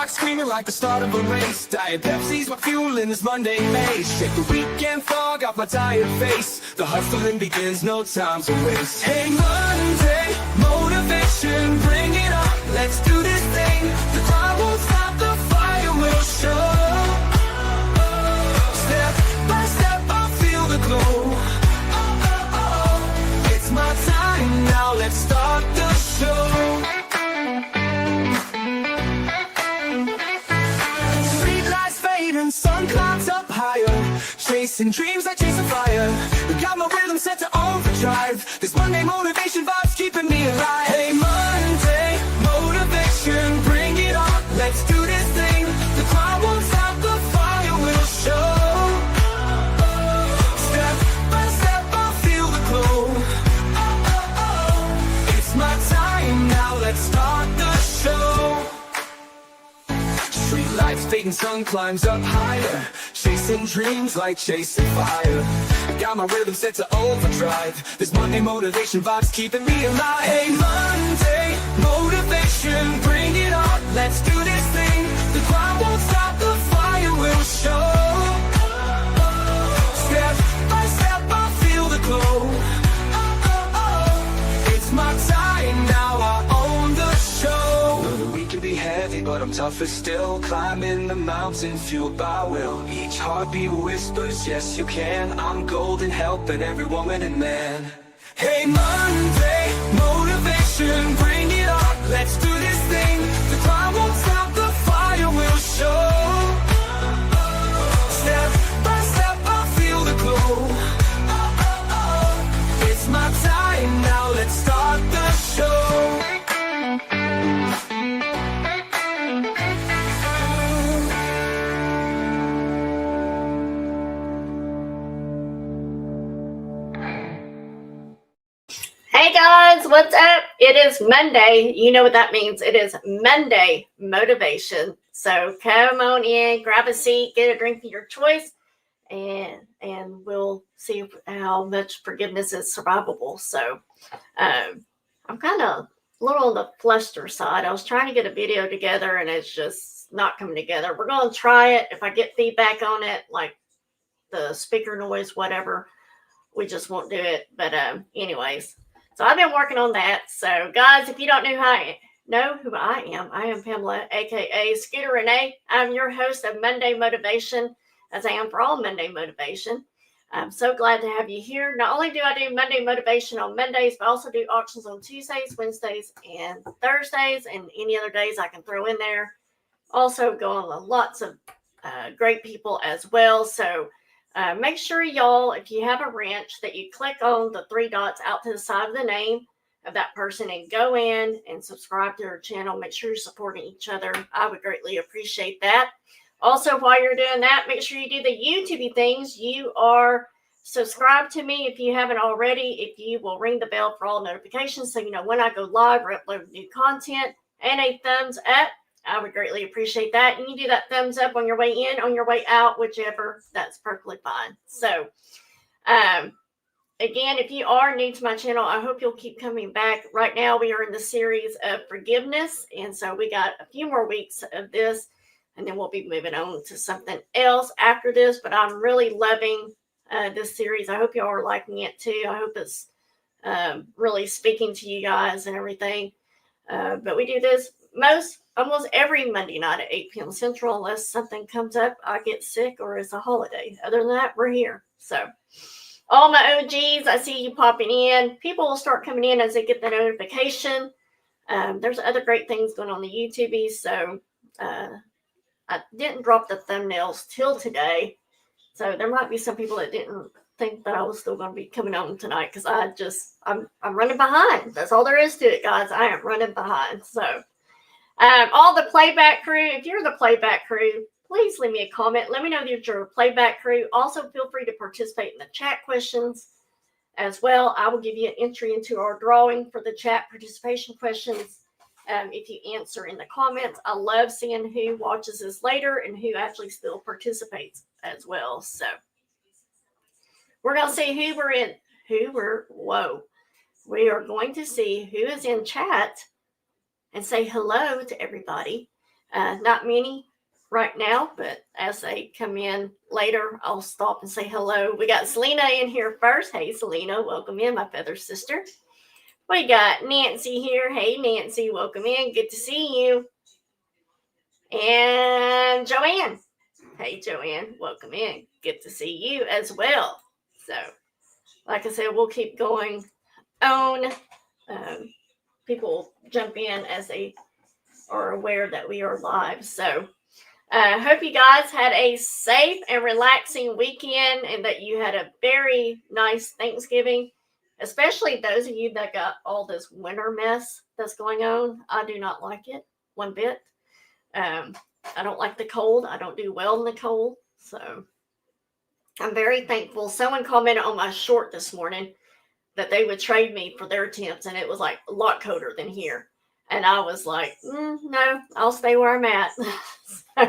Screaming like the start of a race. Diet Pepsi's my fuel in this Monday maze. Shake the weekend fog off my tired face. The hustling begins, no time to waste. Hey Monday, motivation, bring it on. Let's do this thing. The crowd won't stop, the fire will show. Step by step, I'll feel the glow. It's my time now, let's start the show. Sun clouds up higher, chasing dreams like chasing fire. Got my rhythm set to overdrive. This Monday motivation vibe's keeping me alive. Hey Monday, motivation, bring it on. Let's do this thing. The crowd won't stop, the fire will show. Step by step, I'll feel the glow. It's my time now, let's start the show. Street lights fading, sun climbs up higher, chasing dreams like chasing fire. Got my rhythm set to overdrive. This Monday motivation vibe's keeping me alive. Hey Monday, motivation, bring it on. Let's do this thing. The crowd won't stop, the fire will show. Step by step, I'll feel the glow. It's my time now, I own the show. We can be heavy, but I'm tougher still. Climbing the mountain, fueled by will. Each heartbeat whispers, yes you can. I'm golden, helping every woman and man. Hey Monday, motivation, bring it on. Let's do this thing. The crowd won't stop, the fire will show. Step by step, I'll feel the glow. It's my time now, let's start the show. Hey guys, what's up? It is Monday. You know what that means. It is Monday motivation. So come on in, grab a seat, get a drink of your choice, and we'll see how much forgiveness is survivable. So I'm kind of a little on the fluster side. I was trying to get a video together and it's just not coming together. We're going to try it. If I get feedback on it, like the speaker noise, whatever, we just won't do it. But anyways. So I've been working on that. So guys, if you don't know who I am Pamela, aka Scooterrenee. I'm your host of Monday Motivation, as I am for all Monday Motivation. I'm so glad to have you here. Not only do I do Monday Motivation on Mondays, but I also do auctions on Tuesdays, Wednesdays, and Thursdays, and any other days I can throw in there. Also go on with lots of great people as well. So make sure y'all, if you have a ranch, that you click on the three dots out to the side of the name of that person and go in and subscribe to their channel. Make sure you're supporting each other. I would greatly appreciate that. Also, while you're doing that, make sure you do the YouTube things. You are subscribed to me if you haven't already. If you will ring the bell for all notifications so you know when I go live or upload new content, and a thumbs up. I would greatly appreciate that. And you do that thumbs up on your way in, on your way out, whichever, that's perfectly fine. So, again, if you are new to my channel, I hope you'll keep coming back. Right now, we are in the series of forgiveness. And so we got a few more weeks of this, and then we'll be moving on to something else after this. But I'm really loving this series. I hope y'all are liking it too. I hope it's really speaking to you guys and everything. But we do this almost every Monday night at 8 p.m. Central, unless something comes up, I get sick, or it's a holiday. Other than that, we're here. So all my OGs, I see you popping in. People will start coming in as they get the notification. There's other great things going on the YouTube. So I didn't drop the thumbnails till today. So there might be some people that didn't think that I was still going to be coming on tonight, because I'm running behind. That's all there is to it, guys. I am running behind. So all the playback crew, if you're the playback crew, please leave me a comment. Let me know that you're a playback crew. Also, feel free to participate in the chat questions as well. I will give you an entry into our drawing for the chat participation questions if you answer in the comments. I love seeing who watches this later and who actually still participates as well. So We're going to see we are going to see who is in chat and say hello to everybody. Not many right now, but as they come in later, I'll stop and say hello. We got Selena in here first. Hey, Selena, welcome in, my feather sister. We got Nancy here. Hey, Nancy, welcome in. Good to see you. And Joanne. Hey, Joanne, welcome in. Good to see you as well. So, like I said, we'll keep going on. People jump in as they are aware that we are live. So, hope you guys had a safe and relaxing weekend and that you had a very nice Thanksgiving, especially those of you that got all this winter mess that's going on. I do not like it one bit. I don't like the cold. I don't do well in the cold. So I'm very thankful. Someone commented on my short this morning that they would trade me for their temps, and it was like a lot colder than here. And I was like, no, I'll stay where I'm at.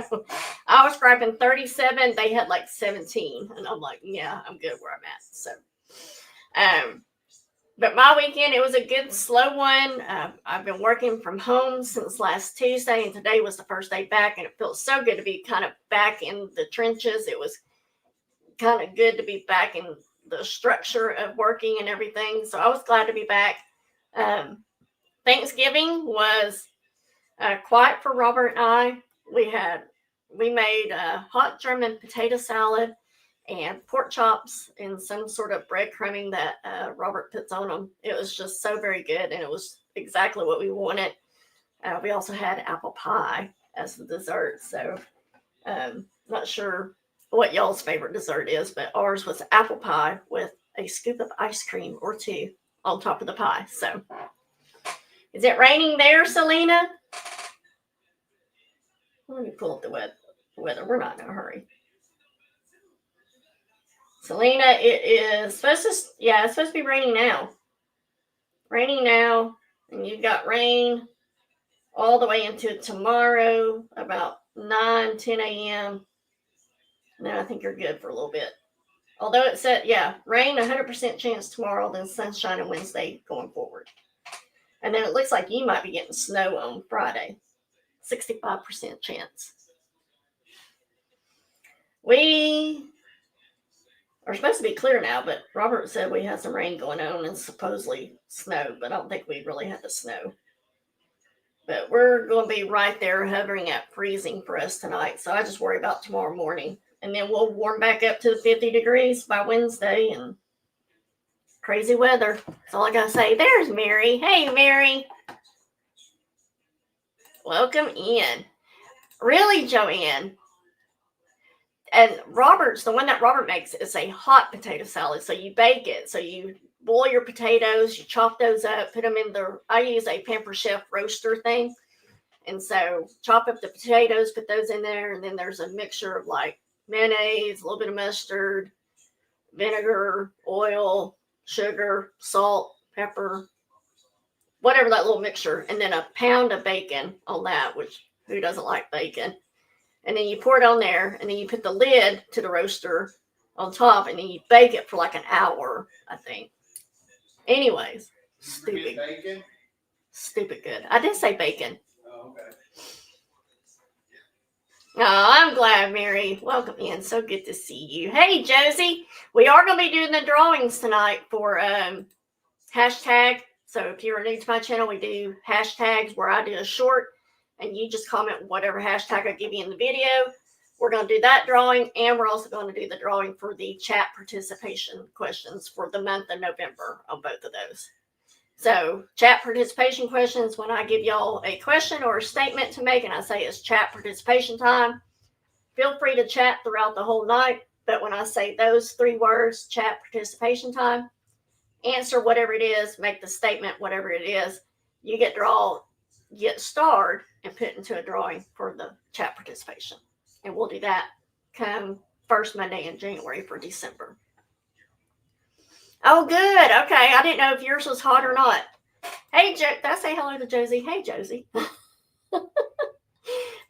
So I was scrapping 37. They had like 17. And I'm like, yeah, I'm good where I'm at. So, but my weekend, it was a good, slow one. I've been working from home since last Tuesday, and today was the first day back, and it feels so good to be kind of back in the trenches. It was kind of good to be back in the structure of working and everything. So I was glad to be back. Thanksgiving was quiet for Robert and I. We made hot German potato salad and pork chops and some sort of breadcrumbing that Robert puts on them. It was just so very good, and it was exactly what we wanted. We also had apple pie as the dessert. So not sure what y'all's favorite dessert is, but ours was apple pie with a scoop of ice cream or two on top of the pie. So is it raining there, Selena? Let me pull up the weather. We're not in a hurry. Selena, it is supposed to, it's supposed to be raining now. Raining now, and you've got rain all the way into tomorrow, about 9, 10 a.m. Then I think you're good for a little bit. Although it said, rain 100% chance tomorrow, then sunshine on Wednesday going forward. And then it looks like you might be getting snow on Friday. 65% chance. We are supposed to be clear now, but Robert said we had some rain going on and supposedly snow, but I don't think we really had the snow. But we're going to be right there hovering at freezing for us tonight. So I just worry about tomorrow morning. And then we'll warm back up to 50 degrees by Wednesday, and crazy weather. That's all I got to say. There's Mary. Hey, Mary. Welcome in. Really, Joanne? And the one that Robert makes is a hot potato salad. So you bake it. So you boil your potatoes, you chop those up, put them in I use a Pamper Chef roaster thing. And so chop up the potatoes, put those in there. And then there's a mixture of like mayonnaise, a little bit of mustard, vinegar, oil, sugar, salt, pepper, whatever that little mixture. And then a pound of bacon on that, which who doesn't like bacon? And then you pour it on there, and then you put the lid to the roaster on top, and then you bake it for like an hour, I think. Anyways, stupid. Bacon? Stupid good. I did say bacon. Oh, okay. Oh, I'm glad, Mary. Welcome in. So good to see you. Hey, Josie. We are going to be doing the drawings tonight for hashtag. So if you're new to my channel, we do hashtags where I do a short, and you just comment whatever hashtag I give you in the video. We're going to do that drawing, and we're also going to do the drawing for the chat participation questions for the month of November on both of those. So chat participation questions, when I give y'all a question or a statement to make, and I say it's chat participation time, feel free to chat throughout the whole night. But when I say those 3 words, chat participation time, answer whatever it is, make the statement, whatever it is, you get starred and put into a drawing for the chat participation. And we'll do that come first Monday in January for December. Oh, good. Okay. I didn't know if yours was hot or not. Hey, did I say hello to Josie? Hey, Josie.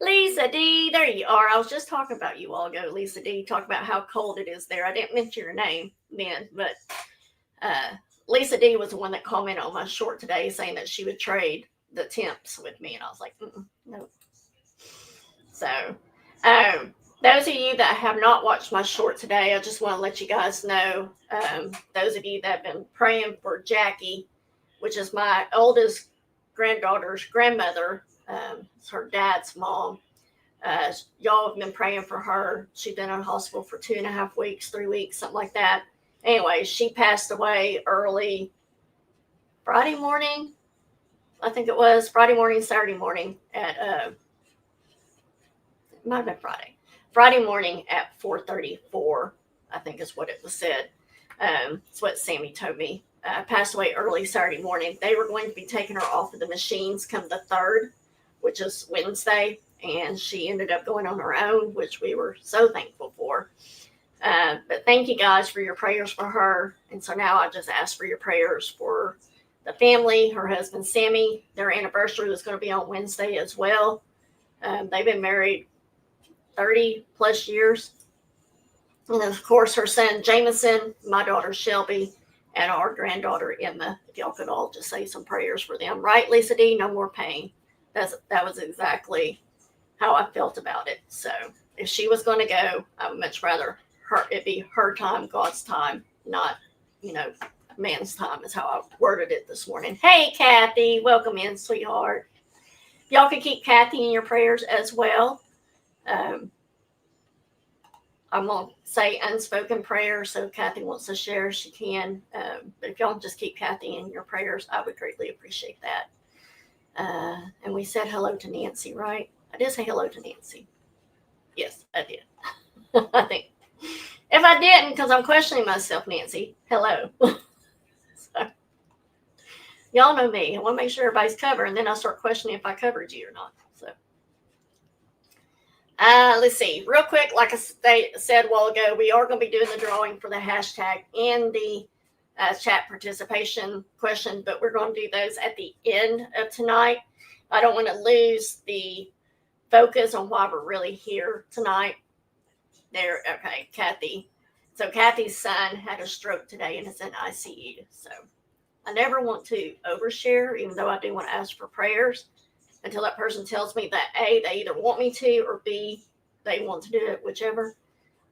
Lisa D, there you are. I was just talking about you all ago, Lisa D. Talk about how cold it is there. I didn't mention your name then, but Lisa D was the one that commented on my short today saying that she would trade the temps with me. And I was like, no. So, those of you that have not watched my short today, I just want to let you guys know, those of you that have been praying for Jackie, which is my oldest granddaughter's grandmother, it's her dad's mom. Y'all have been praying for her. She's been in hospital for 2.5 weeks, 3 weeks, something like that. Anyway, she passed away early Friday morning. I think it was Friday morning, Saturday morning at, it might have been Friday morning at 4:34, I think is what it was said. It's what Sammy told me. Passed away early Saturday morning. They were going to be taking her off of the machines come the 3rd, which is Wednesday, and she ended up going on her own, which we were so thankful for. But thank you guys for your prayers for her. And so now I just ask for your prayers for the family, her husband Sammy. Their anniversary was going to be on Wednesday as well. They've been married 30 plus years. And of course, her son Jameson, my daughter Shelby, and our granddaughter Emma. If y'all could all just say some prayers for them. Right, Lisa D? No more pain. That was exactly how I felt about it. So if she was going to go, I would much rather it be her time, God's time, not, man's time is how I worded it this morning. Hey, Kathy, welcome in, sweetheart. Y'all can keep Kathy in your prayers as well. I'm going to say unspoken prayer, so Kathy wants to share, she can. But if y'all just keep Kathy in your prayers, I would greatly appreciate that. And we said hello to Nancy, right? I did say hello to Nancy. Yes, I did. I think. If I didn't, because I'm questioning myself, Nancy, hello. So, y'all know me. I want to make sure everybody's covered, and then I start questioning if I covered you or not. So, let's see. Real quick, like I said a while ago, we are going to be doing the drawing for the hashtag and the chat participation question, but we're going to do those at the end of tonight. I don't want to lose the focus on why we're really here tonight. There, okay, Kathy. So Kathy's son had a stroke today and is in ICU. So I never want to overshare, even though I do want to ask for prayers, until that person tells me that A, they either want me to, or B, they want to do it, whichever.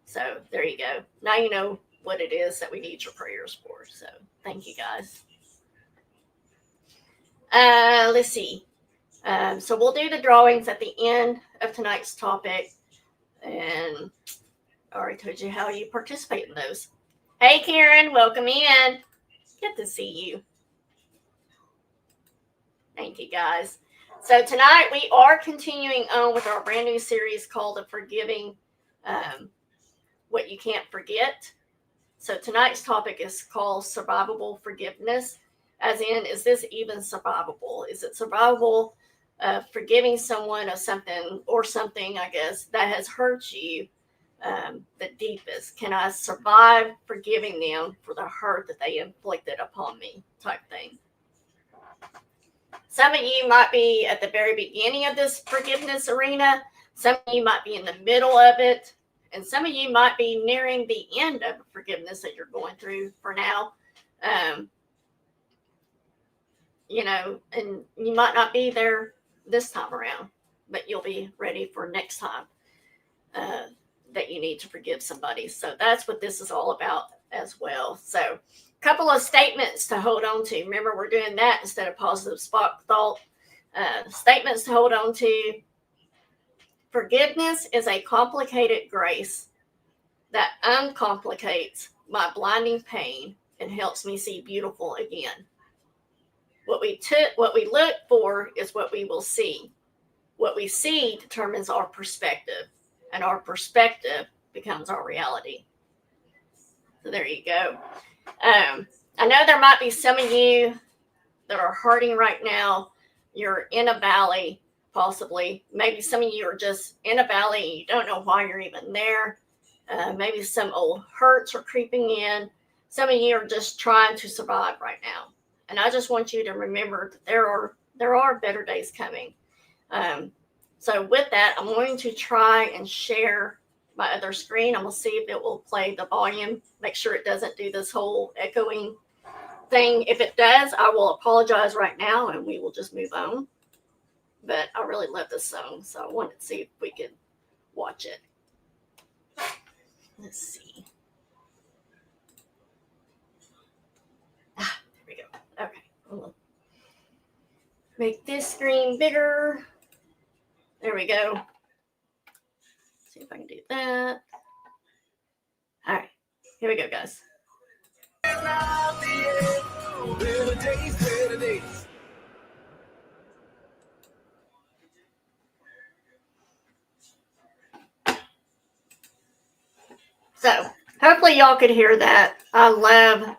So there you go. Now you know what it is that we need your prayers for. So thank you guys. Let's see. So we'll do the drawings at the end of tonight's topic. And I already told you how you participate in those. Hey, Karen, welcome in. Good to see you. Thank you, guys. So tonight we are continuing on with our brand new series called The Forgiving What You Can't Forget. So tonight's topic is called Survivable Forgiveness. As in, is this even survivable? Is it survivable forgiving someone of something or something, I guess, that has hurt you the deepest? Can I survive forgiving them for the hurt that they inflicted upon me, type thing? Some of you might be at the very beginning of this forgiveness arena. Some of you might be in the middle of it. And some of you might be nearing the end of forgiveness that you're going through for now. And you might not be there this time around, but you'll be ready for next time that you need to forgive somebody. So that's what this is all about as well. So a couple of statements to hold on to. Remember, we're doing that instead of positive spot thought. Statements to hold on to. Forgiveness is a complicated grace that uncomplicates my blinding pain and helps me see beautiful again. What we look for is what we will see. What we see determines our perspective, and our perspective becomes our reality. So there you go. I know there might be some of you that are hurting right now. You're in a valley, possibly. Maybe some of you are just in a valley and you don't know why you're even there. Maybe some old hurts are creeping in. Some of you are just trying to survive right now. And I just want you to remember that there are better days coming. So with that, I'm going to try and share my other screen. I'm going to see if it will play the volume. Make sure it doesn't do this whole echoing thing. If it does, I will apologize right now and we will just move on. But I really love this song, so I wanted to see if we could watch it. Let's see. There we go. Okay. We'll make this screen bigger. There we go. See if I can do that. All right. Here we go, guys. Better days, better days. So hopefully y'all could hear that. I love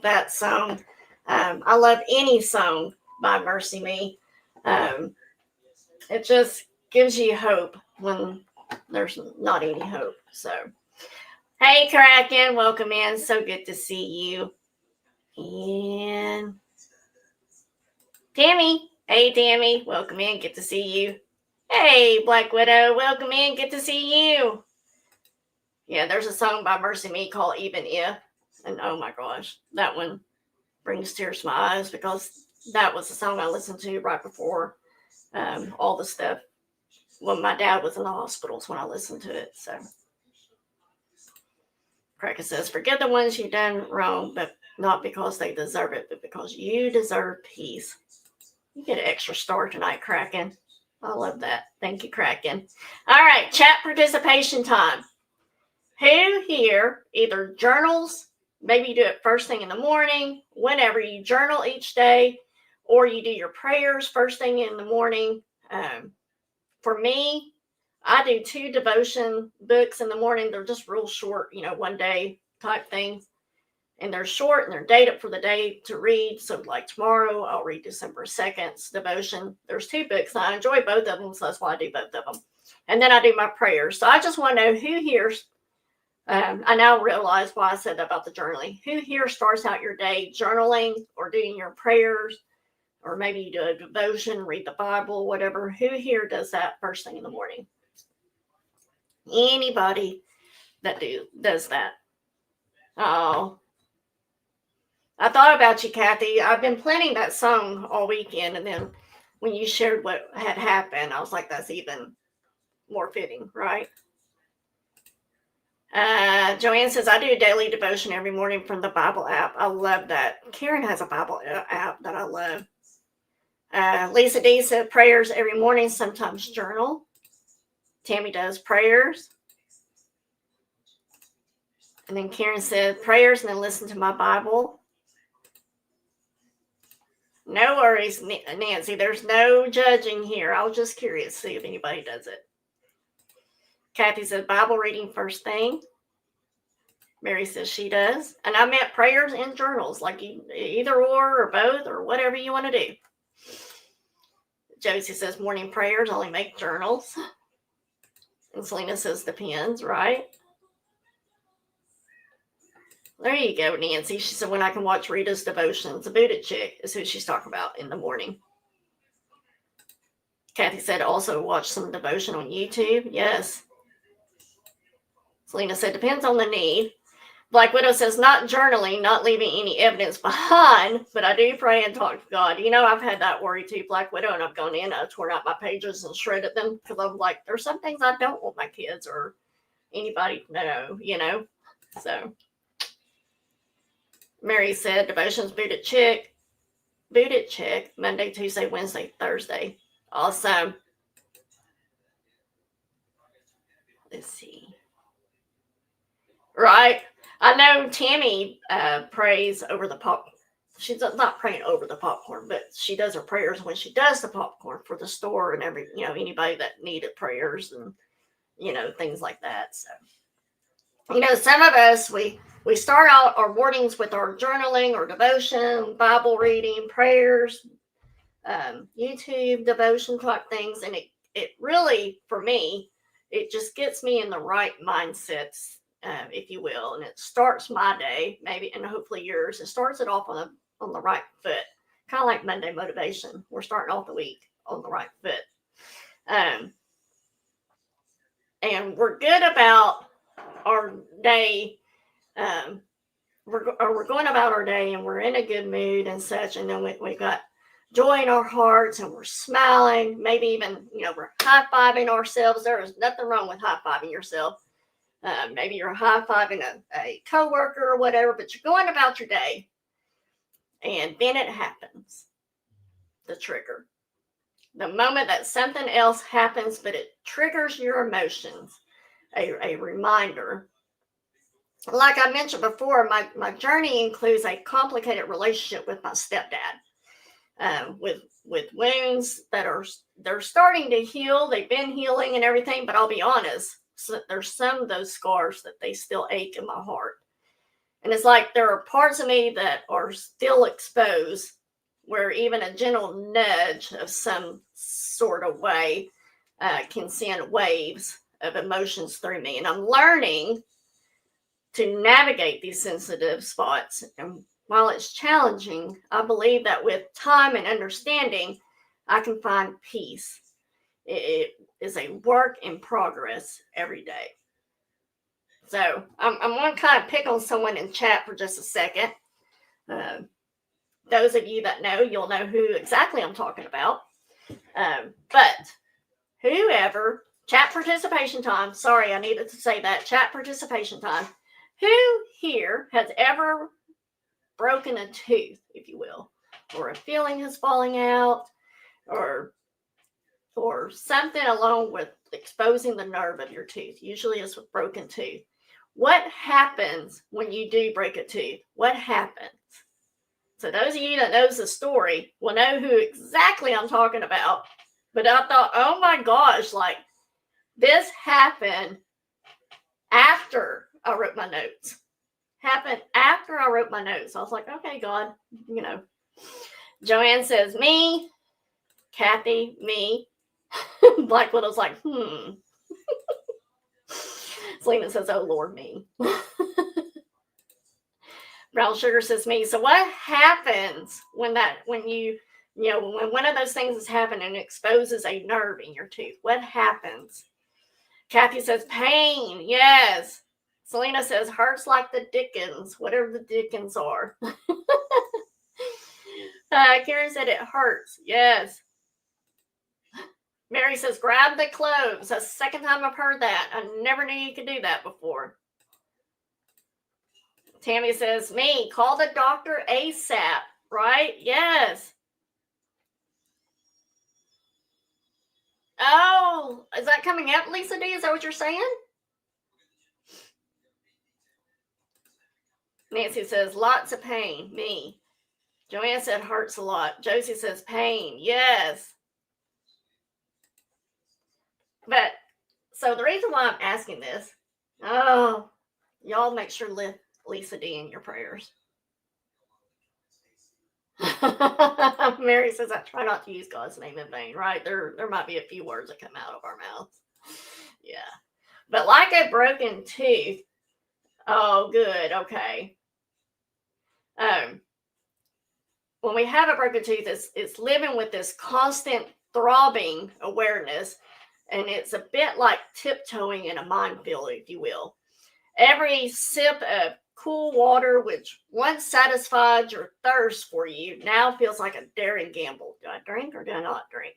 that song. I love any song by Mercy Me. It just gives you hope when there's not any hope. So, hey, Kraken, welcome in. So good to see you. And Tammy, hey, Tammy, welcome in. Good to see you. Hey, Black Widow, welcome in. Good to see you. Yeah, there's a song by Mercy Me called Even If. And oh my gosh, that one brings tears to my eyes because that was the song I listened to right before all the stuff when my dad was in the hospitals when I listened to it. So Cracker says, forget the ones you've done wrong, but not because they deserve it, but because you deserve peace. You get an extra star tonight, Kraken. I love that. Thank you, Kraken. All right, chat participation time. Who here either journals, maybe you do it first thing in the morning, whenever you journal each day, or you do your prayers first thing in the morning. For me, I do 2 devotion books in the morning. They're just real short, one day type things. And they're short and they're dated for the day to read. So like tomorrow, I'll read December 2nd's devotion. There's 2 books. And I enjoy both of them. So that's why I do both of them. And then I do my prayers. So I just want to know who here's, I now realize why I said that about the journaling. Who here starts out your day journaling or doing your prayers? Or maybe you do a devotion, read the Bible, whatever. Who here does that first thing in the morning? Anybody that does that? Oh, I thought about you, Kathy. I've been planning that song all weekend, and then when you shared what had happened, I was like, that's even more fitting, right? Joanne says, I do a daily devotion every morning from the Bible app. I love that. Karen has a Bible app that I love. Lisa D said prayers every morning, sometimes journal. Tammy does prayers. And then Karen said prayers and then listen to my Bible. No worries, Nancy. There's no judging here. I was just curious to see if anybody does it. Kathy said Bible reading first thing. Mary says she does. And I meant prayers and journals, like either or both or whatever you want to do. Josie says morning prayers, only make journals. And Selena says depends, right? There you go, Nancy. She said when I can watch Rita's devotions. The booted chick is who she's talking about in the morning. Kathy said also watch some devotion on YouTube. Yes. Selena said depends on the need. Black Widow says not journaling, not leaving any evidence behind, but I do pray and talk to God. I've had that worry too, Black Widow, and I've gone in, I've torn out my pages and shredded them because I'm like, there's some things I don't want my kids or anybody to know, So Mary said devotions booted chick, Monday, Tuesday, Wednesday, Thursday. Awesome. Let's see. Right. I know Tammy prays over the popcorn. She's not praying over the popcorn, but she does her prayers when she does the popcorn for the store and anybody that needed prayers and, things like that. So, some of us, we start out our mornings with our journaling or devotion, Bible reading, prayers, YouTube devotion type things. And it really, for me, it just gets me in the right mindsets. If you will, and it starts my day, maybe, and hopefully yours. It starts it off on the right foot, kind of like Monday motivation. We're starting off the week on the right foot. and we're good about our day. We're going about our day and we're in a good mood and such, and then we got joy in our hearts and we're smiling, maybe even, we're high-fiving ourselves. There is nothing wrong with high-fiving yourself. Maybe you're high-fiving a coworker or whatever, but you're going about your day, and then it happens. The trigger. The moment that something else happens, but it triggers your emotions, a reminder. Like I mentioned before, my journey includes a complicated relationship with my stepdad, with wounds that they're starting to heal. They've been healing and everything, but I'll be honest, there's some of those scars that they still ache in my heart. And it's like there are parts of me that are still exposed, where even a gentle nudge of some sort of way can send waves of emotions through me. And I'm learning to navigate these sensitive spots. And while it's challenging, I believe that with time and understanding, I can find peace. It is a work in progress every day. So I'm going to kind of pick on someone in chat for just a second. Those of you that know, you'll know who exactly I'm talking about. But whoever, chat participation time. Sorry, I needed to say that. Chat participation time. Who here has ever broken a tooth, if you will, or a filling is falling out, or something along with exposing the nerve of your tooth? Usually it's with broken tooth. What happens when you do break a tooth? What happens? So those of you that knows the story will know who exactly I'm talking about. But I thought, oh my gosh, like this happened after I wrote my notes. Happened after I wrote my notes. I was like, okay, God, Joanne says, me. Kathy, me. Black Widow's like, Selena says, oh Lord, me. Brown Sugar says, me. So what happens when one of those things is happening and exposes a nerve in your tooth? What happens? Kathy says, pain. Yes. Selena says, hurts like the Dickens, whatever the Dickens are. Karen said, it hurts. Yes. Mary says, grab the cloves. That's the second time I've heard that. I never knew you could do that before. Tammy says, me, call the doctor ASAP, right? Yes. Oh, is that coming out, Lisa D? Is that what you're saying? Nancy says, lots of pain. Me. Joanne said, hurts a lot. Josie says, pain. Yes. But, so the reason why I'm asking this, y'all make sure lift Lisa D in your prayers. Mary says, I try not to use God's name in vain, right? There might be a few words that come out of our mouths. Yeah. But like a broken tooth, oh, good. Okay. When we have a broken tooth, it's living with this constant throbbing awareness, and it's a bit like tiptoeing in a minefield, if you will. Every sip of cool water, which once satisfied your thirst for you, now feels like a daring gamble. Do I drink or do I not drink?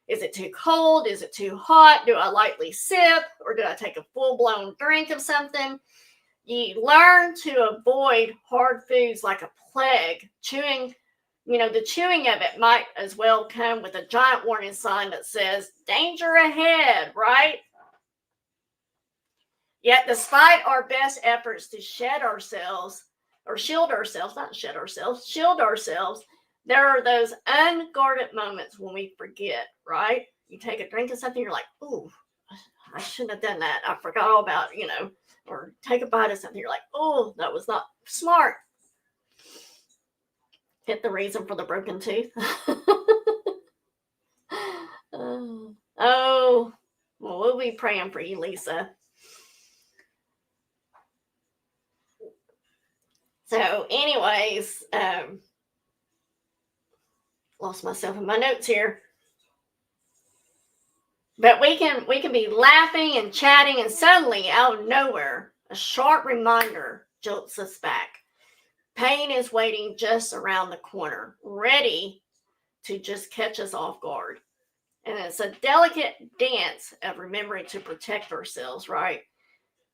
Is it too cold? Is it too hot? Do I lightly sip, or do I take a full-blown drink of something? You learn to avoid hard foods like a plague. Chewing, the chewing of it might as well come with a giant warning sign that says, danger ahead, right? Yet despite our best efforts to shield ourselves, there are those unguarded moments when we forget, right? You take a drink of something, you're like, ooh, I shouldn't have done that. I forgot all about, or take a bite of something, you're like, oh, that was not smart. Hit the reason for the broken tooth. Well, we'll be praying for you, Lisa. So anyways, lost myself in my notes here. But we can be laughing and chatting, and suddenly, out of nowhere, a sharp reminder jolts us back. Pain is waiting just around the corner, ready to just catch us off guard. And it's a delicate dance of remembering to protect ourselves, right?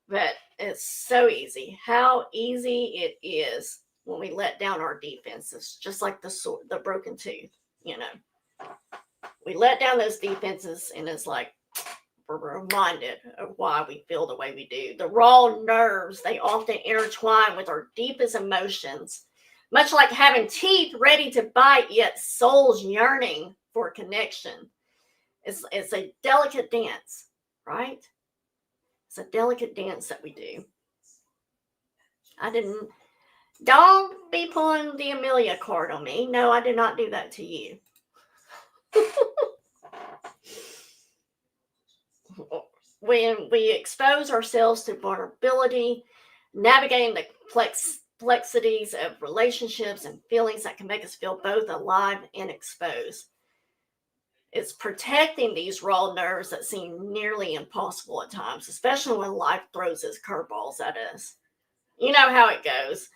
But it's so easy. How easy it is when we let down our defenses, just like the broken tooth, you know. We let down those defenses, and it's like we're reminded of why we feel the way we do. The raw nerves, they often intertwine with our deepest emotions, much like having teeth ready to bite, yet souls yearning for connection. It's a delicate dance, right? It's a delicate dance that we do. Don't be pulling the Amelia card on me. No, I did not do that to you. When we expose ourselves to vulnerability, navigating the complexities of relationships and feelings that can make us feel both alive and exposed. It's protecting these raw nerves that seem nearly impossible at times, especially when life throws its curveballs at us. You know how it goes.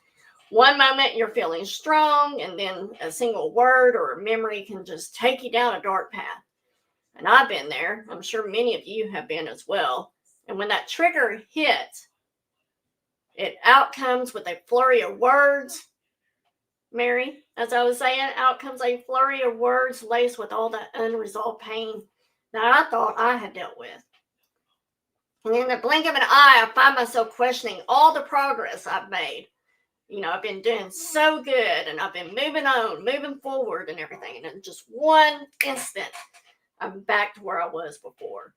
One moment you're feeling strong, and then a single word or a memory can just take you down a dark path. And I've been there. I'm sure many of you have been as well. And when that trigger hits, it out comes with a flurry of words. Mary, as I was saying, out comes a flurry of words laced with all that unresolved pain that I thought I had dealt with. And in the blink of an eye, I find myself questioning all the progress I've made. You know, I've been doing so good, and I've been moving on, moving forward and everything. And in just one instant, I'm back to where I was before.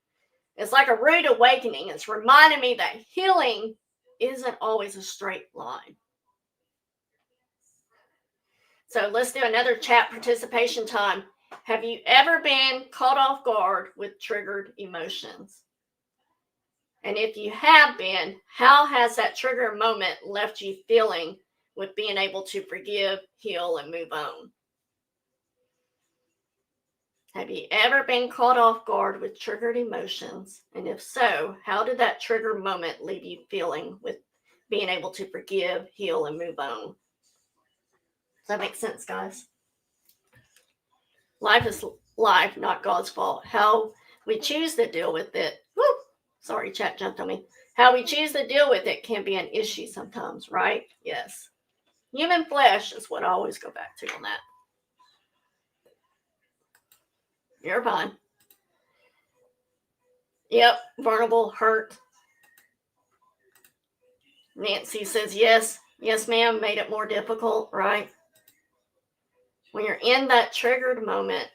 It's like a rude awakening. It's reminding me that healing isn't always a straight line. So let's do another chat participation time. Have you ever been caught off guard with triggered emotions? And if you have been, how has that trigger moment left you feeling with being able to forgive, heal, and move on? Have you ever been caught off guard with triggered emotions? And if so, how did that trigger moment leave you feeling with being able to forgive, heal, and move on? Does that make sense, guys? Life is life, not God's fault. How we choose to deal with it. Woo! Sorry, chat jumped on me. How we choose to deal with it can be an issue sometimes, right? Yes. Human flesh is what I always go back to on that. You're fine. Yep, vulnerable, hurt. Nancy says yes. Yes, ma'am, made it more difficult, right? When you're in that triggered moment,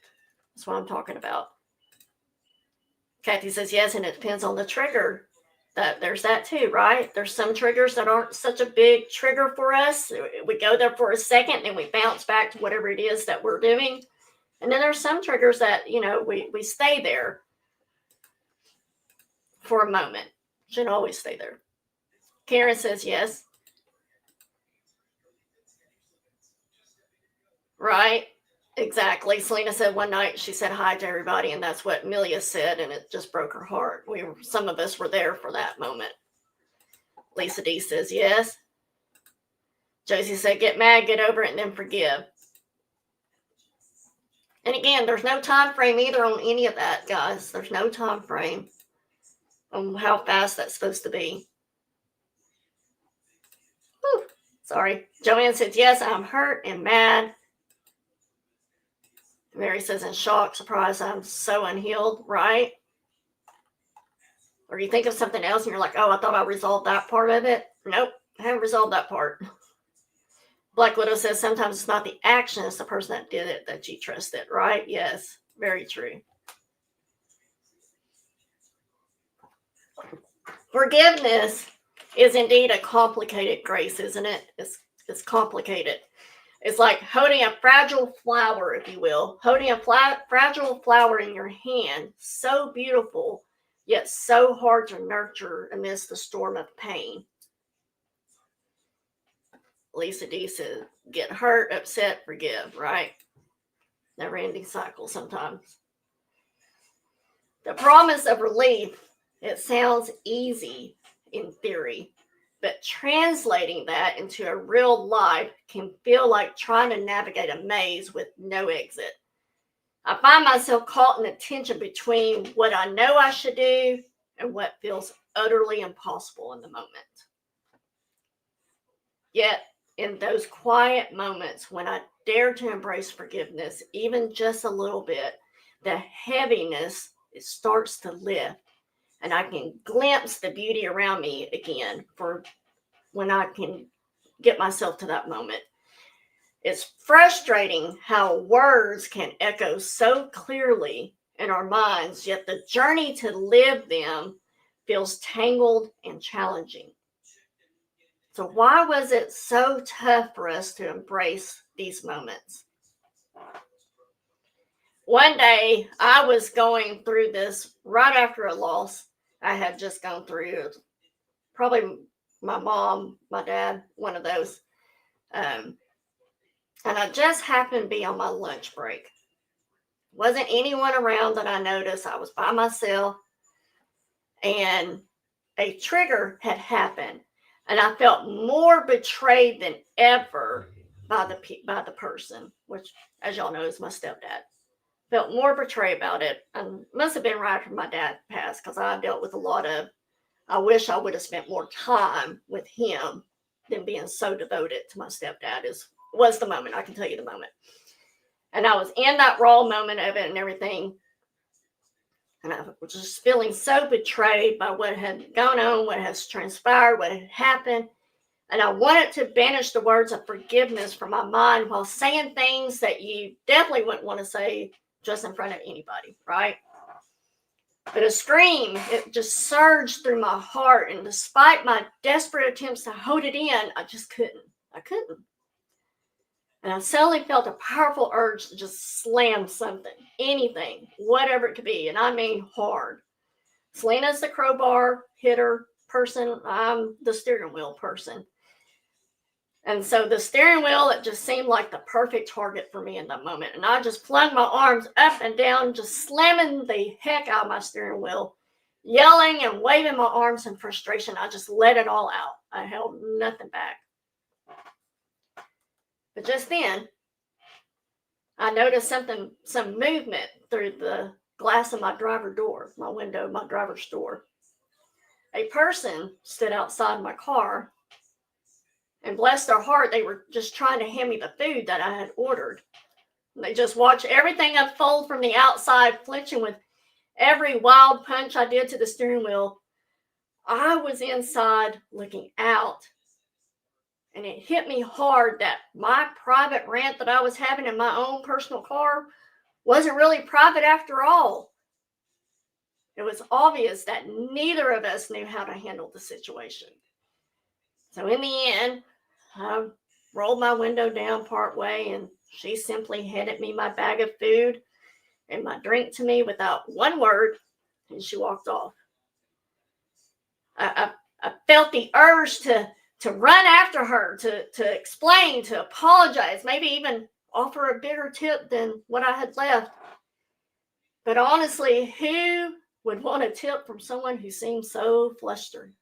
that's what I'm talking about. Kathy says yes, and it depends on the trigger. There's that too, right? There's some triggers that aren't such a big trigger for us. We go there for a second, and we bounce back to whatever it is that we're doing. And then there's some triggers that, you know, we stay there for a moment. Shouldn't always stay there. Karen says yes. Right? Exactly. Selena said one night she said hi to everybody, and that's what Amelia said, and it just broke her heart. Some of us were there for that moment. Lisa D says yes. Josie said get mad, get over it, and then forgive. And again, there's no time frame either on any of that, guys. There's no time frame on how fast that's supposed to be. Whew. Sorry. Joanne says yes, I'm hurt and mad. Mary says in shock, surprise, I'm so unhealed, right? Or you think of something else and you're like, oh, I thought I resolved that part of it. Nope, I haven't resolved that part. Black Widow says sometimes it's not the action, it's the person that did it that you trusted, right? Yes, very true. Forgiveness is indeed a complicated grace, isn't it? It's complicated. It's like holding a fragile flower, if you will, holding a fragile flower in your hand, so beautiful, yet so hard to nurture amidst the storm of pain. Lisa D said, get hurt, upset, forgive, right? Never ending cycle sometimes. The promise of relief, it sounds easy in theory, but translating that into a real life can feel like trying to navigate a maze with no exit. I find myself caught in the tension between what I know I should do and what feels utterly impossible in the moment. Yet, in those quiet moments when I dare to embrace forgiveness, even just a little bit, the heaviness, it starts to lift, and I can glimpse the beauty around me again for when I can get myself to that moment. It's frustrating how words can echo so clearly in our minds, yet the journey to live them feels tangled and challenging. So why was it so tough for us to embrace these moments? One day I was going through this right after a loss I had just gone through. Probably my mom, my dad, one of those. And I just happened to be on my lunch break. Wasn't anyone around that I noticed. I was by myself, and a trigger had happened, and I felt more betrayed than ever by the person, which, as y'all know, is my stepdad. Felt more betrayed about it, and must have been right after my dad passed, because I dealt with a lot of, I wish I would have spent more time with him than being so devoted to my stepdad was the moment. I can tell you the moment. And I was in that raw moment of it and everything. And I was just feeling so betrayed by what had gone on, what has transpired, what had happened. And I wanted to banish the words of forgiveness from my mind while saying things that you definitely wouldn't want to say just in front of anybody, right? But a scream, it just surged through my heart. And despite my desperate attempts to hold it in, I just couldn't. I couldn't. And I suddenly felt a powerful urge to just slam something, anything, whatever it could be. And I mean hard. Selena's the crowbar hitter person. I'm the steering wheel person. And so the steering wheel, it just seemed like the perfect target for me in that moment. And I just flung my arms up and down, just slamming the heck out of my steering wheel, yelling and waving my arms in frustration. I just let it all out. I held nothing back. But just then, I noticed some movement through the glass of my driver door, my window, my driver's door. A person stood outside my car, and bless their heart, they were just trying to hand me the food that I had ordered. They just watched everything unfold from the outside, flinching with every wild punch I did to the steering wheel. I was inside looking out. And it hit me hard that my private rant that I was having in my own personal car wasn't really private after all. It was obvious that neither of us knew how to handle the situation. So in the end, I rolled my window down partway, and she simply handed me my bag of food and my drink to me without one word, and she walked off. I felt the urge to run after her, to explain, to apologize, maybe even offer a bigger tip than what I had left. But honestly, who would want a tip from someone who seemed so flustered?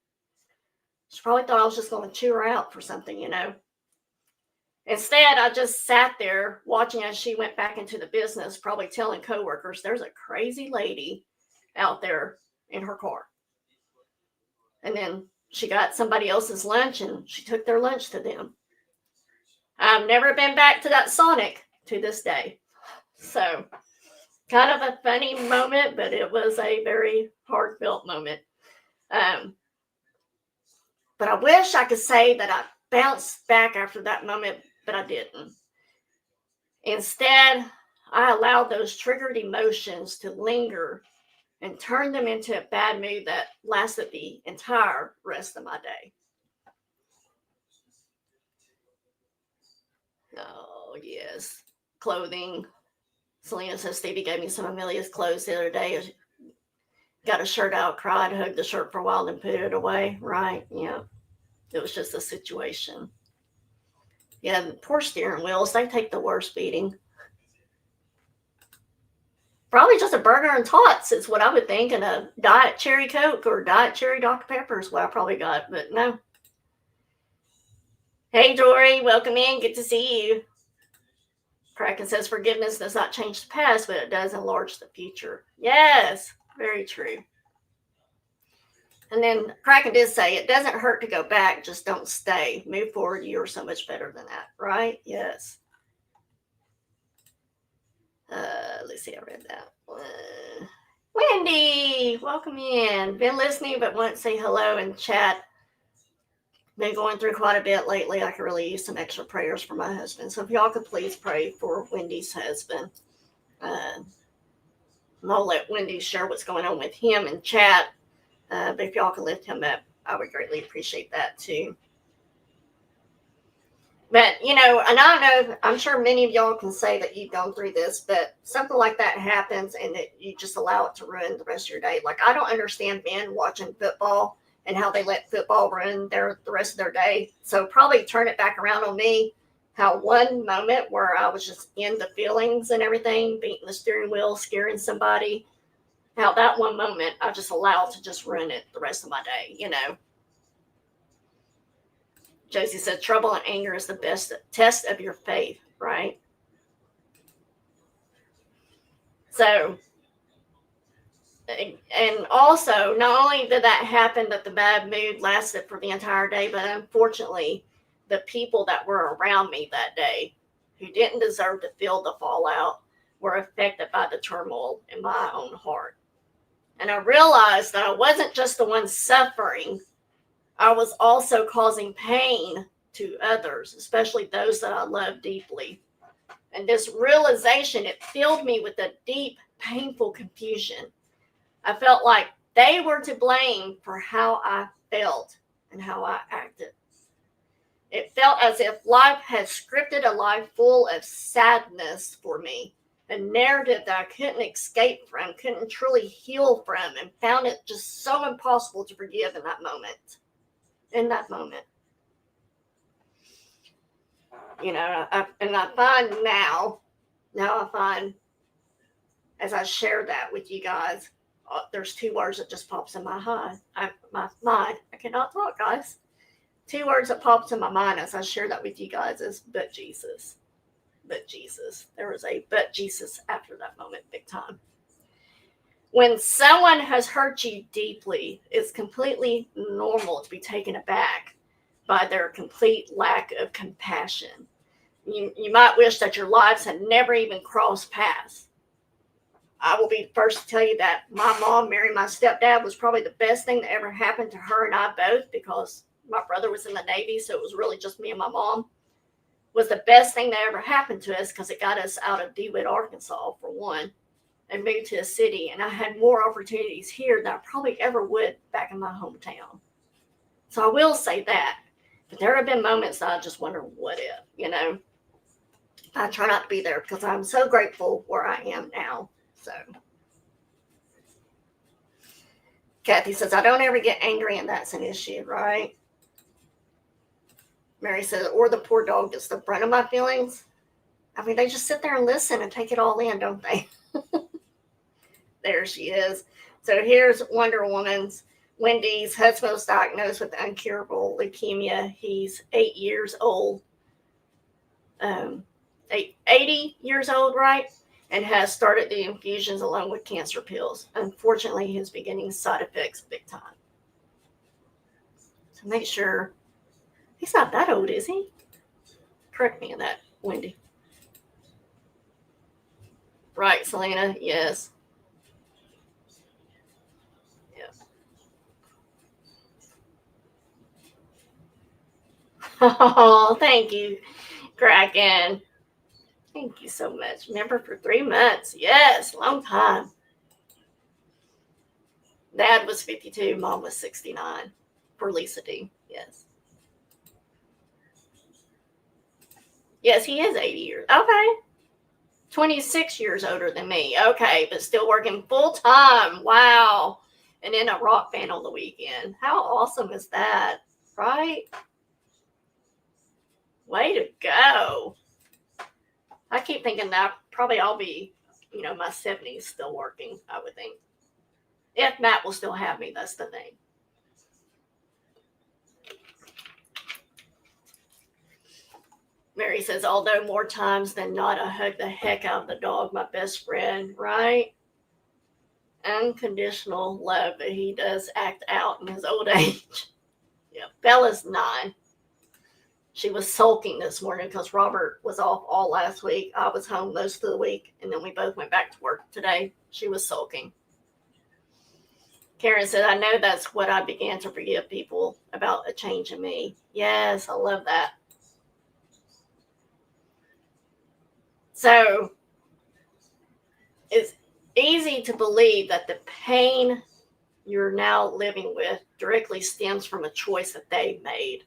She probably thought I was just going to chew her out for something, you know. Instead, I just sat there watching as she went back into the business, probably telling coworkers, there's a crazy lady out there in her car. And then she got somebody else's lunch, and she took their lunch to them. I've never been back to that Sonic to this day. So, kind of a funny moment, but it was a very heartfelt moment. But I wish I could say that I bounced back after that moment, but I didn't. Instead, I allowed those triggered emotions to linger and turned them into a bad mood that lasted the entire rest of my day. Oh, yes. Clothing. Selena says Stevie gave me some of Amelia's clothes the other day. Got a shirt out, cried, hugged the shirt for a while, then put it away. Right, yeah. It was just a situation. Yeah, the poor steering wheels, they take the worst beating. Probably just a burger and tots is what I would think, and a diet cherry Coke or diet cherry Dr. Pepper is what I probably got, but no. Hey, Dory, welcome in. Good to see you. Kraken says forgiveness does not change the past, but it does enlarge the future. Yes, very true. And then Kraken did say it doesn't hurt to go back, just don't stay. Move forward. You are so much better than that, right? Yes. Let's see, I read that. Wendy, welcome in. Been listening, but want to say hello and chat. Been going through quite a bit lately. I could really use some extra prayers for my husband. So if y'all could please pray for Wendy's husband. I'll let Wendy share what's going on with him in chat. But if y'all could lift him up, I would greatly appreciate that too. But, and I know, I'm sure many of y'all can say that you've gone through this, but something like that happens and that you just allow it to ruin the rest of your day. Like, I don't understand men watching football and how they let football ruin the rest of their day. So probably turn it back around on me. How one moment where I was just in the feelings and everything, beating the steering wheel, scaring somebody, how that one moment I just allowed to just ruin it the rest of my day, Josie said, trouble and anger is the best test of your faith, right? So, and also, not only did that happen, that the bad mood lasted for the entire day, but unfortunately, the people that were around me that day who didn't deserve to feel the fallout were affected by the turmoil in my own heart. And I realized that I wasn't just the one suffering. I was also causing pain to others, especially those that I love deeply. And this realization, it filled me with a deep, painful confusion. I felt like they were to blame for how I felt and how I acted. It felt as if life had scripted a life full of sadness for me, a narrative that I couldn't escape from, couldn't truly heal from, and found it just so impossible to forgive in that moment. I find now I find as I share that with you guys, there's two words that just pops in my mind. My mind. I cannot talk, guys. Two words that pops in my mind as I share that with you guys is but Jesus. But Jesus. There was a but Jesus after that moment, big time. When someone has hurt you deeply, it's completely normal to be taken aback by their complete lack of compassion. You might wish that your lives had never even crossed paths. I will be the first to tell you that my mom marrying my stepdad was probably the best thing that ever happened to her and I both, because my brother was in the Navy, so it was really just me and my mom. Was the best thing that ever happened to us because it got us out of DeWitt, Arkansas, for one, and moved to a city. And I had more opportunities here than I probably ever would back in my hometown. So I will say that. But there have been moments that I just wonder, what if, I try not to be there because I'm so grateful where I am now. So Kathy says, I don't ever get angry, and that's an issue, right? Mary says, or the poor dog gets the brunt of my feelings. I mean, they just sit there and listen and take it all in, don't they? There she is. So here's Wonder Woman's. Wendy's husband was diagnosed with incurable leukemia. He's 8 years old. 80 years old, right? And has started the infusions along with cancer pills. Unfortunately, he's beginning side effects big time. So make sure. He's not that old, is he? Correct me on that, Wendy. Right, Selena, yes. Oh, thank you, Kraken. Thank you so much. Member for 3 months. Yes, long time. Dad was 52. Mom was 69 for Lisa D. Yes. Yes, he is 80 years. Okay. 26 years older than me. Okay, but still working full time. Wow. And in a rock band on the weekend. How awesome is that? Right? Way to go. I keep thinking that probably I'll be my 70s still working, I would think. If Matt will still have me, that's the thing. Mary says, although more times than not, I hug the heck out of the dog, my best friend, right? Unconditional love, but he does act out in his old age. Yeah, Bella's 9. She was sulking this morning because Robert was off all last week. I was home most of the week, and then we both went back to work today. She was sulking. Karen said, I know that's what I began to forgive people about a change in me. Yes, I love that. So it's easy to believe that the pain you're now living with directly stems from a choice that they made,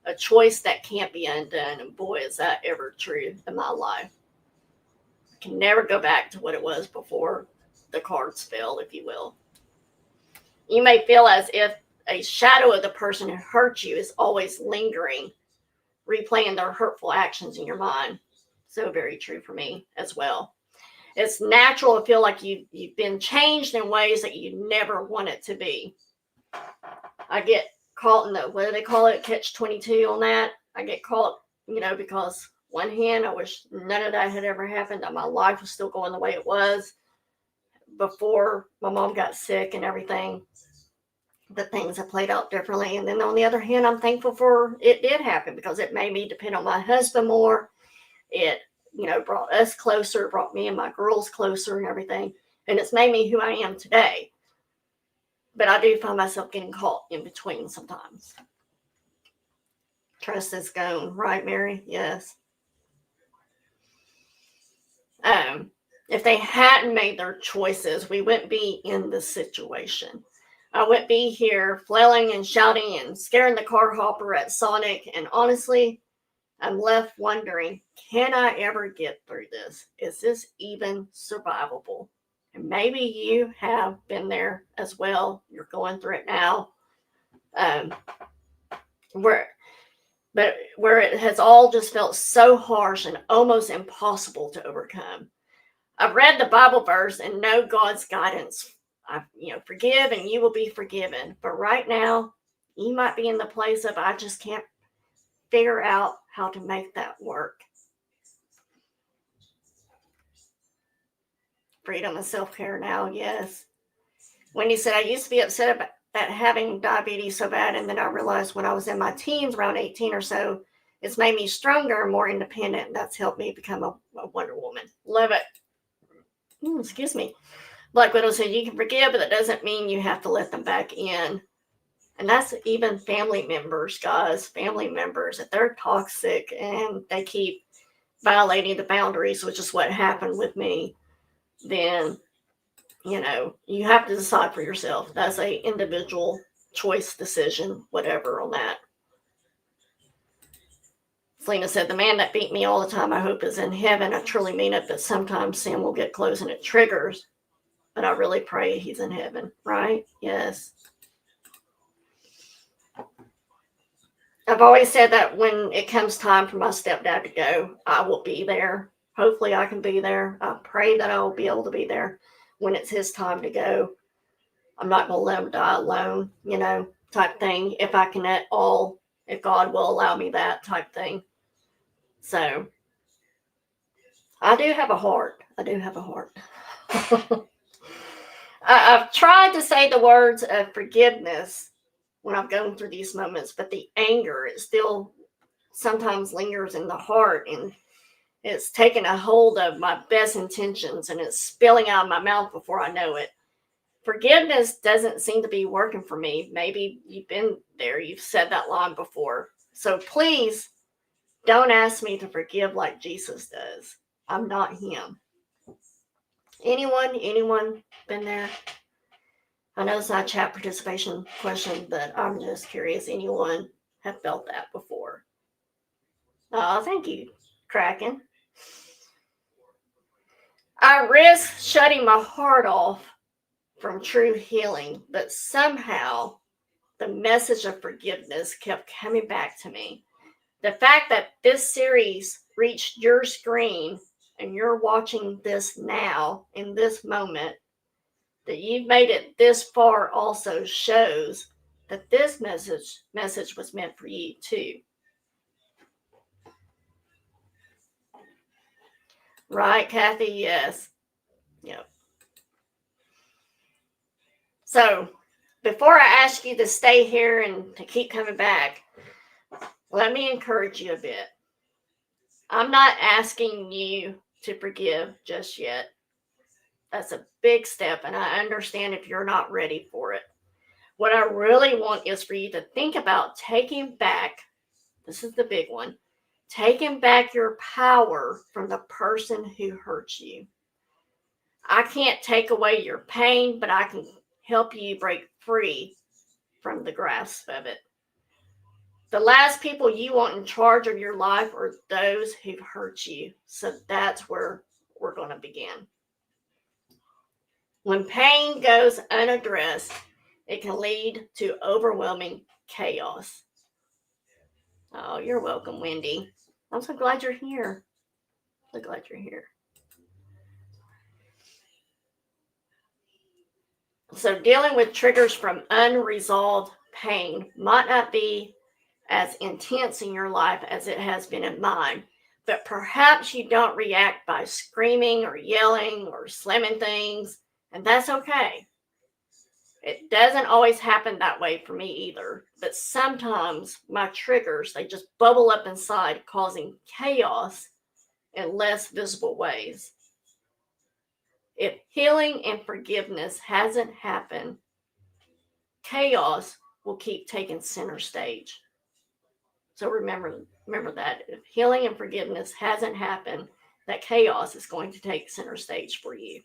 a choice that can't be undone. And boy, is that ever true in my life. I can never go back to what it was before the cards fell, if you will. You may feel as if a shadow of the person who hurt you is always lingering, replaying their hurtful actions in your mind. So very true for me as well. It's natural to feel like you've been changed in ways that you never want it to be. I get caught in the, what do they call it, catch-22 on that. I get caught, because one hand, I wish none of that had ever happened, that my life was still going the way it was before my mom got sick and everything. The things have played out differently. And then on the other hand, I'm thankful for it did happen because it made me depend on my husband more. It, brought us closer, brought me and my girls closer and everything. And it's made me who I am today. But I do find myself getting caught in between sometimes. Trust is gone, right, Mary? Yes. If they hadn't made their choices, we wouldn't be in this situation. I wouldn't be here flailing and shouting and scaring the car hopper at Sonic. And honestly, I'm left wondering, can I ever get through this? Is this even survivable? And maybe you have been there as well. You're going through it now. Where it has all just felt so harsh and almost impossible to overcome. I've read the Bible verse and know God's guidance. Forgive and you will be forgiven. But right now, you might be in the place of, I just can't figure out how to make that work. Freedom and self-care now, yes. Wendy said, I used to be upset about having diabetes so bad, and then I realized when I was in my teens, around 18 or so, it's made me stronger and more independent, and that's helped me become a Wonder Woman. Love it. Excuse me. Black Widow said, you can forgive, but that doesn't mean you have to let them back in. And that's even family members, guys, family members. If they're toxic and they keep violating the boundaries, which is what happened with me, then, you have to decide for yourself. That's a individual choice decision, whatever on that. Selena said, the man that beat me all the time, I hope is in heaven. I truly mean it, but sometimes sin will get close and it triggers. But I really pray he's in heaven, right? Yes. I've always said that when it comes time for my stepdad to go, I will be there. Hopefully I can be there. I pray that I will be able to be there when it's his time to go. I'm not going to let him die alone, type thing. If I can at all, if God will allow me that type thing. So I do have a heart. I've tried to say the words of forgiveness when I'm going through these moments, but the anger, it still sometimes lingers in the heart, and it's taken a hold of my best intentions, and it's spilling out of my mouth before I know it. Forgiveness doesn't seem to be working for me. Maybe you've been there. You've said that line before. So please don't ask me to forgive like Jesus does. I'm not him. Anyone been there? I know it's not a chat participation question, but I'm just curious. Anyone have felt that before? Oh, thank you, Kraken. I risked shutting my heart off from true healing, but somehow the message of forgiveness kept coming back to me. The fact that this series reached your screen and you're watching this now in this moment, that you've made it this far also shows that this message was meant for you too. Right, Kathy? Yes. Yep. So before I ask you to stay here and to keep coming back, let me encourage you a bit. I'm not asking you to forgive just yet. That's a big step, and I understand if you're not ready for it. What I really want is for you to think about taking back, this is the big one, taking back your power from the person who hurt you. I can't take away your pain, but I can help you break free from the grasp of it. The last people you want in charge of your life are those who've hurt you. So that's where we're going to begin. When pain goes unaddressed, it can lead to overwhelming chaos. Oh, you're welcome, Wendy. I'm so glad you're here. So glad you're here. So dealing with triggers from unresolved pain might not be as intense in your life as it has been in mine, but perhaps you don't react by screaming or yelling or slamming things, and that's okay. It doesn't always happen that way for me either, but sometimes my triggers, they just bubble up inside, causing chaos in less visible ways. If healing and forgiveness hasn't happened, chaos will keep taking center stage. So remember that. If healing and forgiveness hasn't happened, that chaos is going to take center stage for you.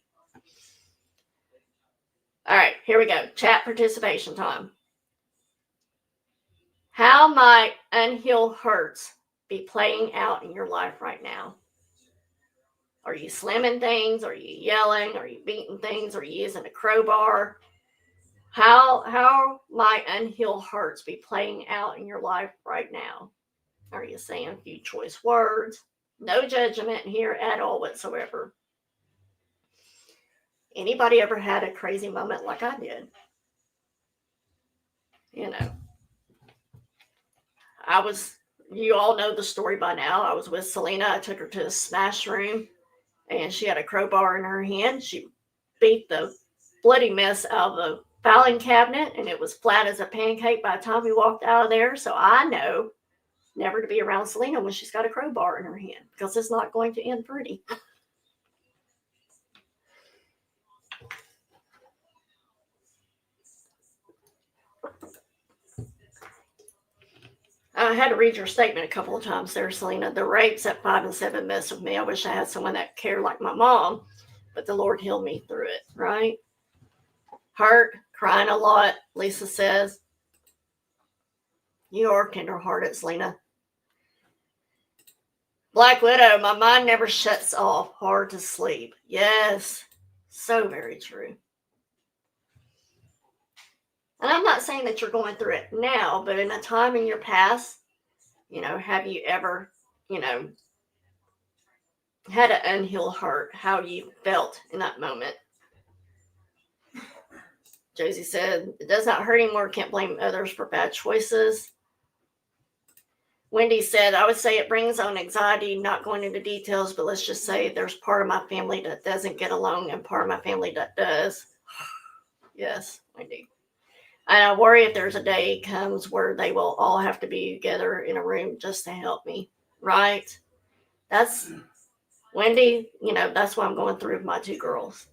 All right, here we go. Chat participation time. How might unhealed hurts be playing out in your life right now? Are you slamming things? Are you yelling? Are you beating things? Are you using a crowbar? How might unhealed hurts be playing out in your life right now? Are you saying a few choice words? No judgment here at all whatsoever. Anybody ever had a crazy moment like I did? You know, you all know the story by now. I was with Selena. I took her to the smash room, and she had a crowbar in her hand. She beat the bloody mess out of the filing cabinet, and it was flat as a pancake by the time we walked out of there. So I know never to be around Selena when she's got a crowbar in her hand, because it's not going to end pretty. I had to read your statement a couple of times there, Selena. The rapes at 5 and 7 mess with me. I wish I had someone that cared like my mom, but the Lord healed me through it, right? Hurt, crying a lot, Lisa says. You are tenderhearted, Selena. Black Widow, my mind never shuts off. Hard to sleep. Yes, so very true. And I'm not saying that you're going through it now, but in a time in your past, have you ever, had an unhealed hurt? How you felt in that moment? Josie said, it does not hurt anymore. Can't blame others for bad choices. Wendy said, I would say it brings on anxiety, not going into details, but let's just say there's part of my family that doesn't get along and part of my family that does. Yes, Wendy. And I worry if there's a day comes where they will all have to be together in a room just to help me, right? That's, Wendy, that's what I'm going through with my 2 girls.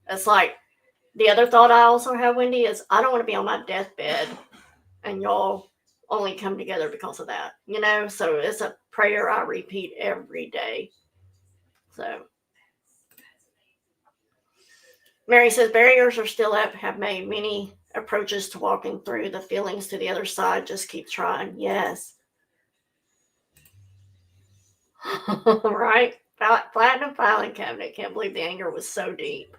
It's like, the other thought I also have, Wendy, is I don't want to be on my deathbed and y'all only come together because of that, so it's a prayer I repeat every day. So Mary says, barriers are still up, have made many approaches to walking through the feelings to the other side. Just keep trying. Yes. Right? Platinum filing cabinet. Can't believe the anger was so deep.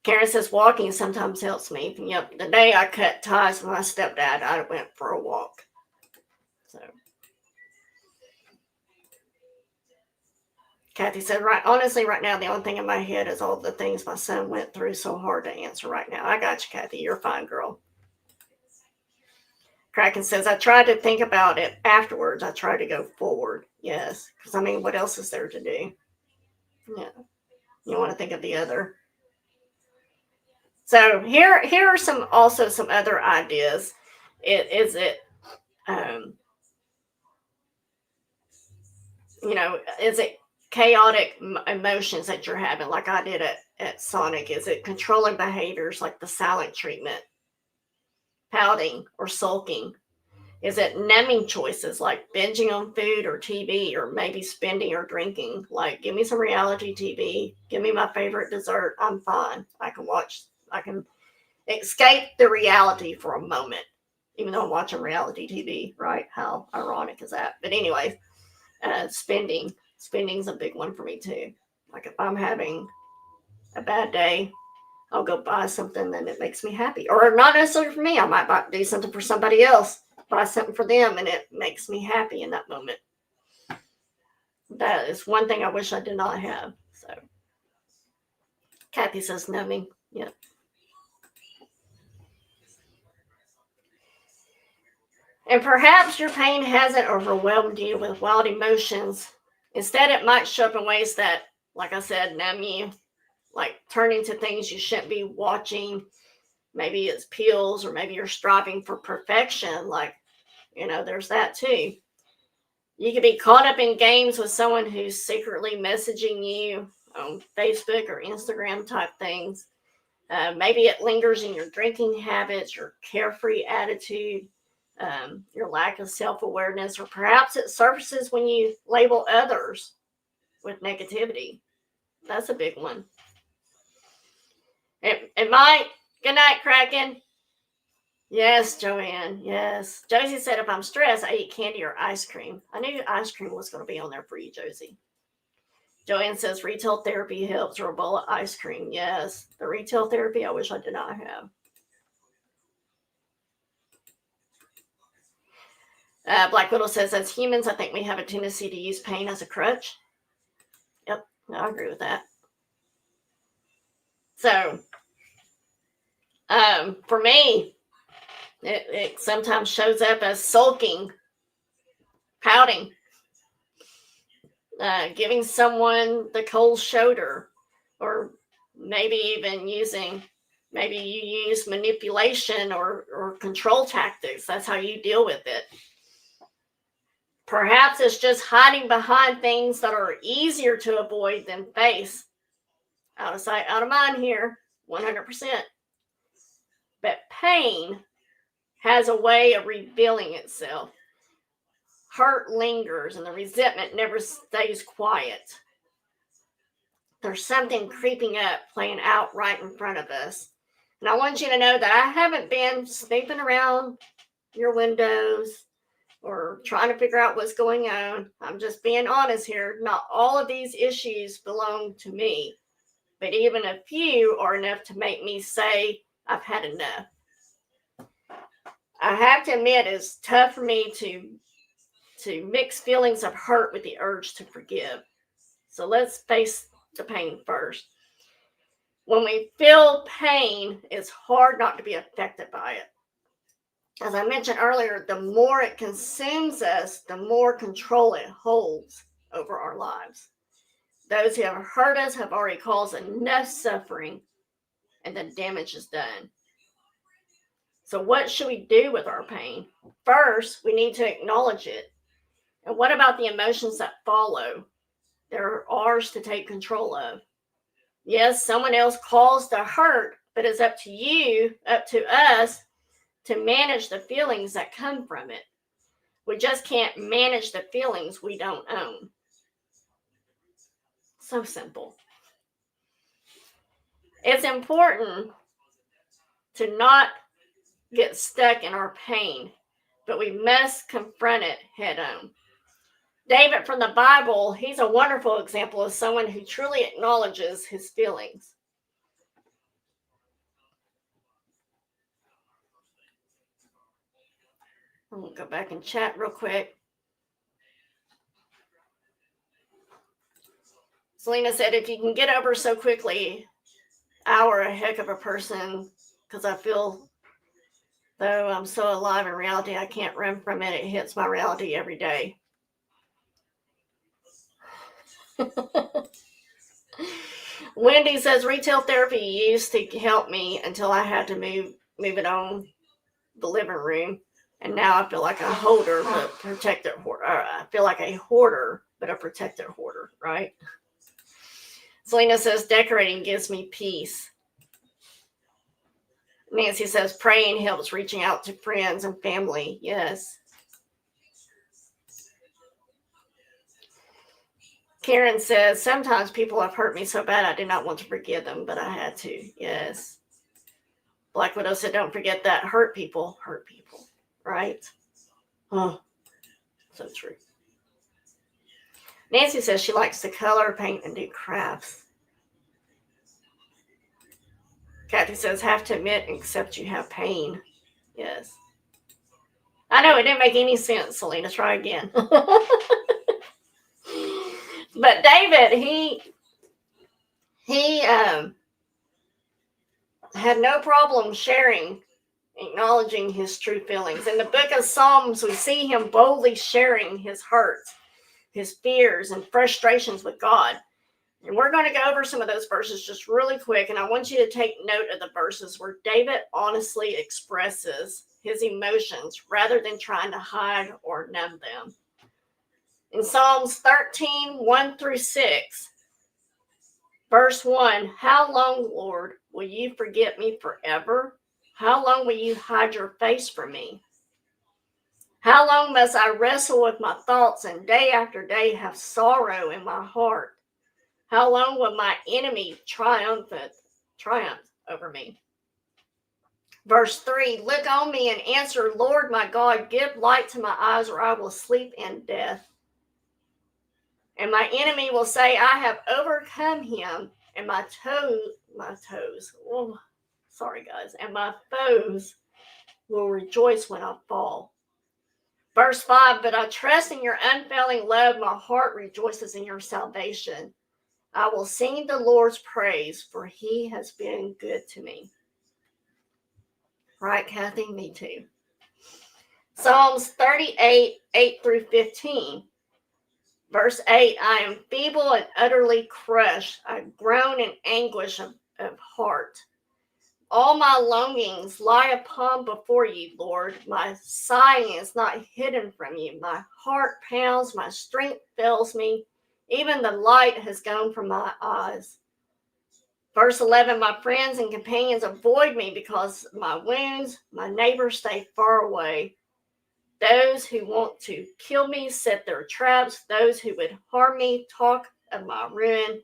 Karen says, walking sometimes helps me. Yep. The day I cut ties with my stepdad, I went for a walk. So Kathy said, right, honestly, right now, the only thing in my head is all the things my son went through. So hard to answer right now. I got you, Kathy. You're fine, girl. Kraken says, I tried to think about it afterwards. I tried to go forward. Yes. Because, I mean, what else is there to do? Yeah. You want to think of the other. So here are some other ideas. Is it chaotic emotions that you're having, like I did at Sonic? Is it controlling behaviors like the silent treatment, pouting, or sulking? Is it numbing choices like binging on food or TV, or maybe spending or drinking? Like, give me some reality TV, give me my favorite dessert, I'm fine. I can escape the reality for a moment, even though I'm watching reality TV, right? How ironic is that? But anyway, spending's a big one for me too. Like, if I'm having a bad day, I'll go buy something and it makes me happy. Or not necessarily for me, I might do something for somebody else, buy something for them, and it makes me happy in that moment. That is one thing I wish I did not have. So Kathy says numbing. Yep. And perhaps your pain hasn't overwhelmed you with wild emotions. Instead, it might show up in ways that, like I said, numb you, like turning to things you shouldn't be watching. Maybe it's pills, or maybe you're striving for perfection. Like, there's that too. You could be caught up in games with someone who's secretly messaging you on Facebook or Instagram type things. Maybe it lingers in your drinking habits, your carefree attitude, your lack of self-awareness, or perhaps it surfaces when you label others with negativity. That's a big one. It might. Good night, Kraken. Yes, Joanne. Yes. Josie said, if I'm stressed, I eat candy or ice cream. I knew ice cream was going to be on there for you, Josie. Joanne says, retail therapy helps, or a bowl of ice cream. Yes. The retail therapy, I wish I did not have. Black Widow says, as humans, I think we have a tendency to use pain as a crutch. Yep, I agree with that. So, for me, it sometimes shows up as sulking, pouting, giving someone the cold shoulder, or maybe even maybe you use manipulation or control tactics. That's how you deal with it. Perhaps it's just hiding behind things that are easier to avoid than face. Out of sight, out of mind here, 100%. But pain has a way of revealing itself. Hurt lingers and the resentment never stays quiet. There's something creeping up, playing out right in front of us. And I want you to know that I haven't been snooping around your windows or trying to figure out what's going on. I'm just being honest here. Not all of these issues belong to me, but even a few are enough to make me say I've had enough. I have to admit, it's tough for me to mix feelings of hurt with the urge to forgive. So let's face the pain first. When we feel pain, it's hard not to be affected by it. As I mentioned earlier, the more it consumes us, the more control it holds over our lives. Those who have hurt us have already caused enough suffering, and the damage is done. So what should we do with our pain? First, we need to acknowledge it. And what about the emotions that follow? They're ours to take control of. Yes, someone else caused the hurt, but it's up to you, up to us, to manage the feelings that come from it. We just can't manage the feelings we don't own. So simple. It's important to not get stuck in our pain, but we must confront it head on. David from the Bible, he's a wonderful example of someone who truly acknowledges his feelings. I'm going to go back and chat real quick. Selena said, if you can get over so quickly, you're a heck of a person, because I feel, though I'm so alive in reality, I can't run from it. It hits my reality every day. Wendy says, retail therapy used to help me until I had to move it on the living room. And now I feel like a hoarder, but protected hoarder. I feel like a hoarder, but a protected hoarder, right? Selena says, decorating gives me peace. Nancy says, praying helps reaching out to friends and family. Yes. Karen says, sometimes people have hurt me so bad I did not want to forgive them, but I had to. Yes. Black Widow said, don't forget that hurt people, right? Oh, so true. Nancy says she likes to color, paint, and do crafts. Kathy says, have to admit and accept you have pain. Yes. I know, it didn't make any sense, Selena. Try again. But David, he had no problem sharing, acknowledging his true feelings. In the book of Psalms, we see him boldly sharing his hurts, his fears, and frustrations with God. And we're going to go over some of those verses just really quick. And I want you to take note of the verses where David honestly expresses his emotions rather than trying to hide or numb them. In Psalms 13, 1 through 6, verse 1, how long, Lord, will you forget me forever? How long will you hide your face from me? How long must I wrestle with my thoughts and day after day have sorrow in my heart? How long will my enemy triumph over me? Verse 3, look on me and answer, Lord my God, give light to my eyes or I will sleep in death. And my enemy will say, I have overcome him, and my foes will rejoice when I fall. Verse 5, but I trust in your unfailing love. My heart rejoices in your salvation. I will sing the Lord's praise, for he has been good to me. Right, Kathy? Me too. Psalms 38, 8 through 15. Verse 8, I am feeble and utterly crushed. I groan in anguish of heart. All my longings lie upon before you, Lord. My sighing is not hidden from you. My heart pounds, my strength fails me. Even the light has gone from my eyes. Verse 11, my friends and companions avoid me because of my wounds. My neighbors stay far away. Those who want to kill me set their traps. Those who would harm me talk of my ruin.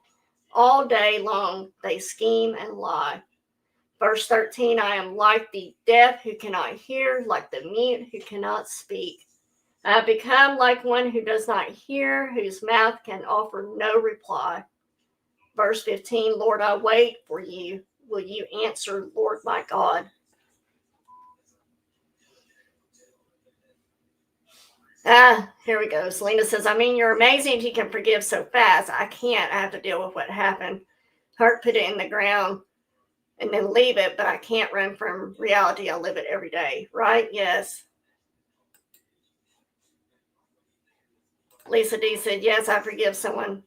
All day long they scheme and lie. Verse 13, I am like the deaf who cannot hear, like the mute who cannot speak. I have become like one who does not hear, whose mouth can offer no reply. Verse 15, Lord, I wait for you. Will you answer, Lord my God? Here we go. Selena says, I mean, you're amazing if you can forgive so fast. I can't. I have to deal with what happened. Hurt, put it in the ground, and then leave it, but I can't run from reality. I live it every day, right? Yes. Lisa D said, yes, I forgive someone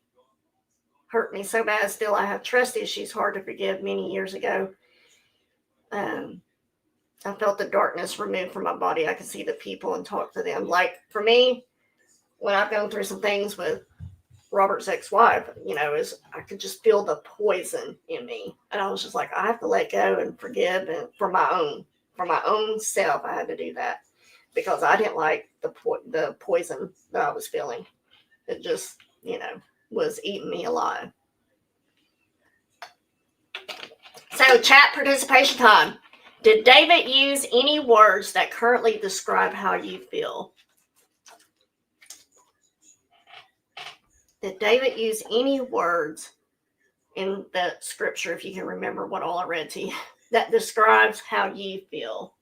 hurt me so bad. Still, I have trust issues, hard to forgive many years ago. I felt the darkness removed from my body. I could see the people and talk to them. Like for me, when I've gone through some things with Robert's ex-wife, is I could just feel the poison in me. And I was just like, I have to let go and forgive, and for my own self, I had to do that because I didn't like the poison that I was feeling. It just, was eating me alive. So chat participation time. Did David use any words that currently describe how you feel? Did David use any words in the scripture, if you can remember what all I read to you, that describes how you feel?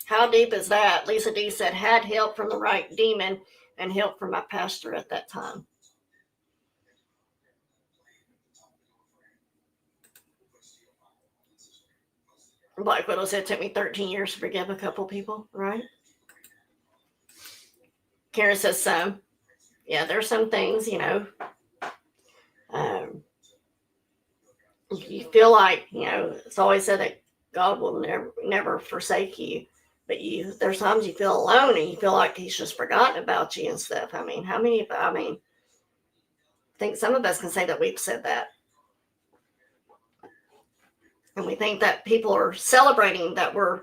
How deep is that? Lisa D said, had help from the right demon and help from my pastor at that time. Black Widow said it took me 13 years to forgive a couple people, right? Karen says some. Yeah, there's some things, you know. You feel like, you know, it's always said that God will never forsake you. But there's times you feel alone and you feel like he's just forgotten about you and stuff. I mean, I think some of us can say that we've said that. And we think that people are celebrating that we're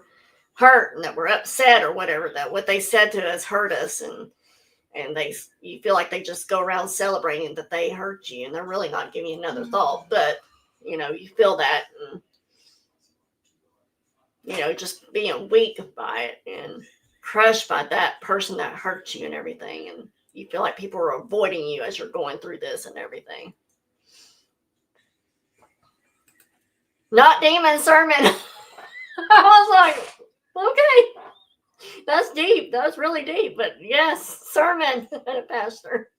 hurt and that we're upset or whatever, that what they said to us hurt us. And you feel like they just go around celebrating that they hurt you and they're really not giving you another thought. But, you know, you feel that and, you know, just being weak by it and crushed by that person that hurt you and everything. And you feel like people are avoiding you as you're going through this and everything. Not demon sermon. I was like, okay, that's deep. That's really deep. But yes, sermon, pastor.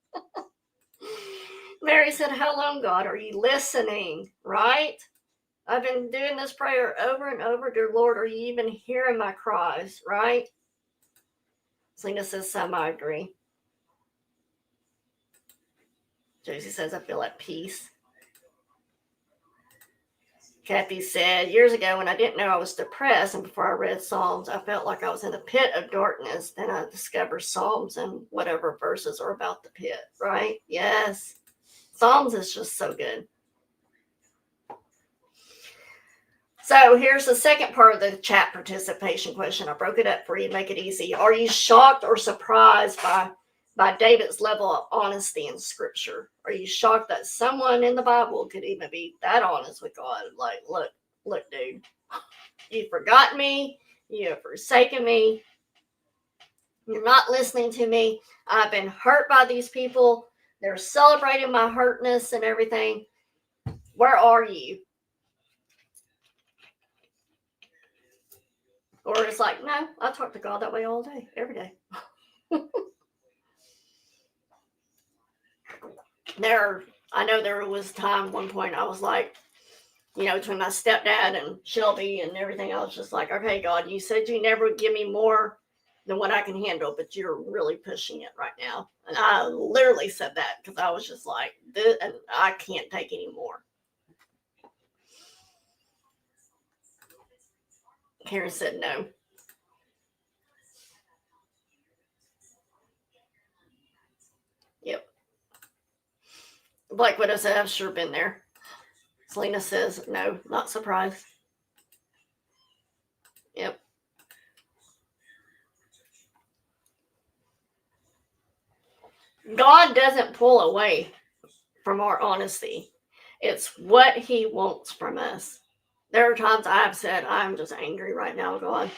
Mary said, how long, God, are you listening? Right? I've been doing this prayer over and over. Dear Lord, are you even hearing my cries? Right? Selena says, some, I agree. Josie says, I feel at peace. Kathy said, years ago when I didn't know I was depressed and before I read Psalms, I felt like I was in the pit of darkness. Then I discovered Psalms and whatever verses are about the pit, right? Yes. Psalms is just so good. So here's the second part of the chat participation question. I broke it up for you to make it easy. Are you shocked or surprised by David's level of honesty in scripture? Are you shocked that someone in the Bible could even be that honest with God? Like, look, dude, you've forgotten me. You have forsaken me. You're not listening to me. I've been hurt by these people. They're celebrating my hurtness and everything. Where are you? Or it's like, no, I talk to God that way all day, every day. I know there was a time, one point, I was like, you know, between my stepdad and Shelby and everything, I was just like, okay, God, you said you never would give me more than what I can handle, but you're really pushing it right now. And I literally said that because I was just like, and I can't take any more. Karen said no. Yep. Black Widow said, I've sure been there. Selena says, no, not surprised. Yep. God doesn't pull away from our honesty. It's what he wants from us. There are times I've said, I'm just angry right now, God.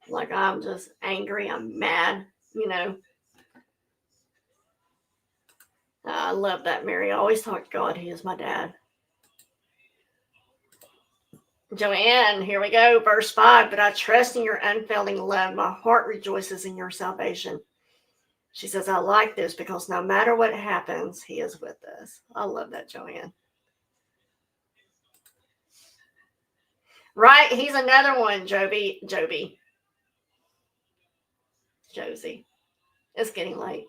Like, I'm just angry. I'm mad, you know. I love that, Mary. I always talk to God. He is my dad. Joanne, here we go. Verse 5. But I trust in your unfailing love. My heart rejoices in your salvation. She says, I like this because no matter what happens, he is with us. I love that, Joanne. Right? He's another one, Josie. It's getting late.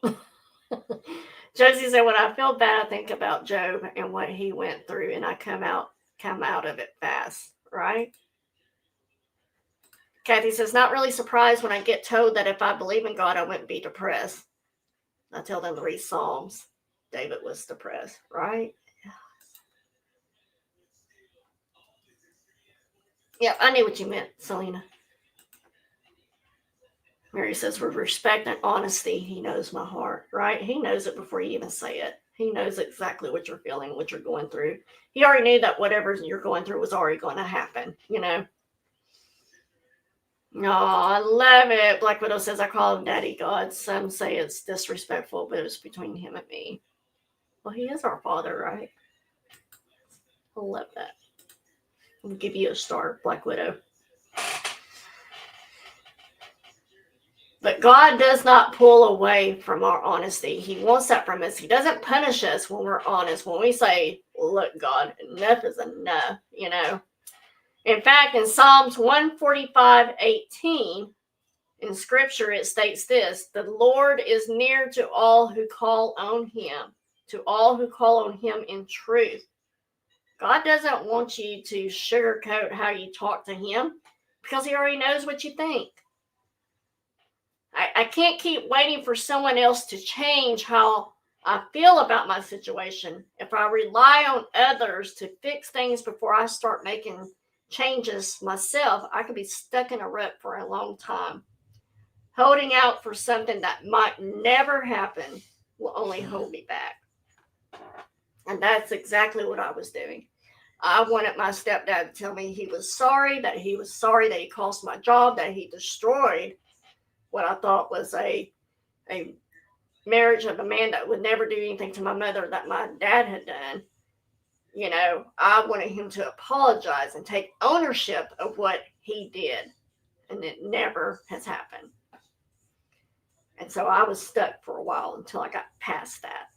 Josie said, when I feel bad, I think about Job and what he went through, and I come out of it fast, right? Kathy says, not really surprised when I get told that if I believe in God, I wouldn't be depressed. I tell them to read Psalms. David was depressed, right? Yeah, I knew what you meant, Selena. Mary says, with respect and honesty, he knows my heart, right? He knows it before you even say it. He knows exactly what you're feeling, what you're going through. He already knew that whatever you're going through was already going to happen, you know? Oh, I love it. Black Widow says, I call him Daddy God. Some say it's disrespectful, but it's between him and me. Well, he is our father, right? I love that. I'll give you a star, Black Widow. But God does not pull away from our honesty. He wants that from us. He doesn't punish us when we're honest. When we say, look, God, enough is enough, you know. In fact, in Psalms 145:18, in scripture, it states this: the Lord is near to all who call on him, to all who call on him in truth. God doesn't want you to sugarcoat how you talk to him because he already knows what you think. I can't keep waiting for someone else to change how I feel about my situation. If I rely on others to fix things before I start making changes myself, I could be stuck in a rut for a long time. Holding out for something that might never happen will only hold me back. And that's exactly what I was doing. I wanted my stepdad to tell me he was sorry that he cost my job, that he destroyed what I thought was a marriage of a man that would never do anything to my mother that my dad had done. You know, I wanted him to apologize and take ownership of what he did. And it never has happened. And so I was stuck for a while until I got past that.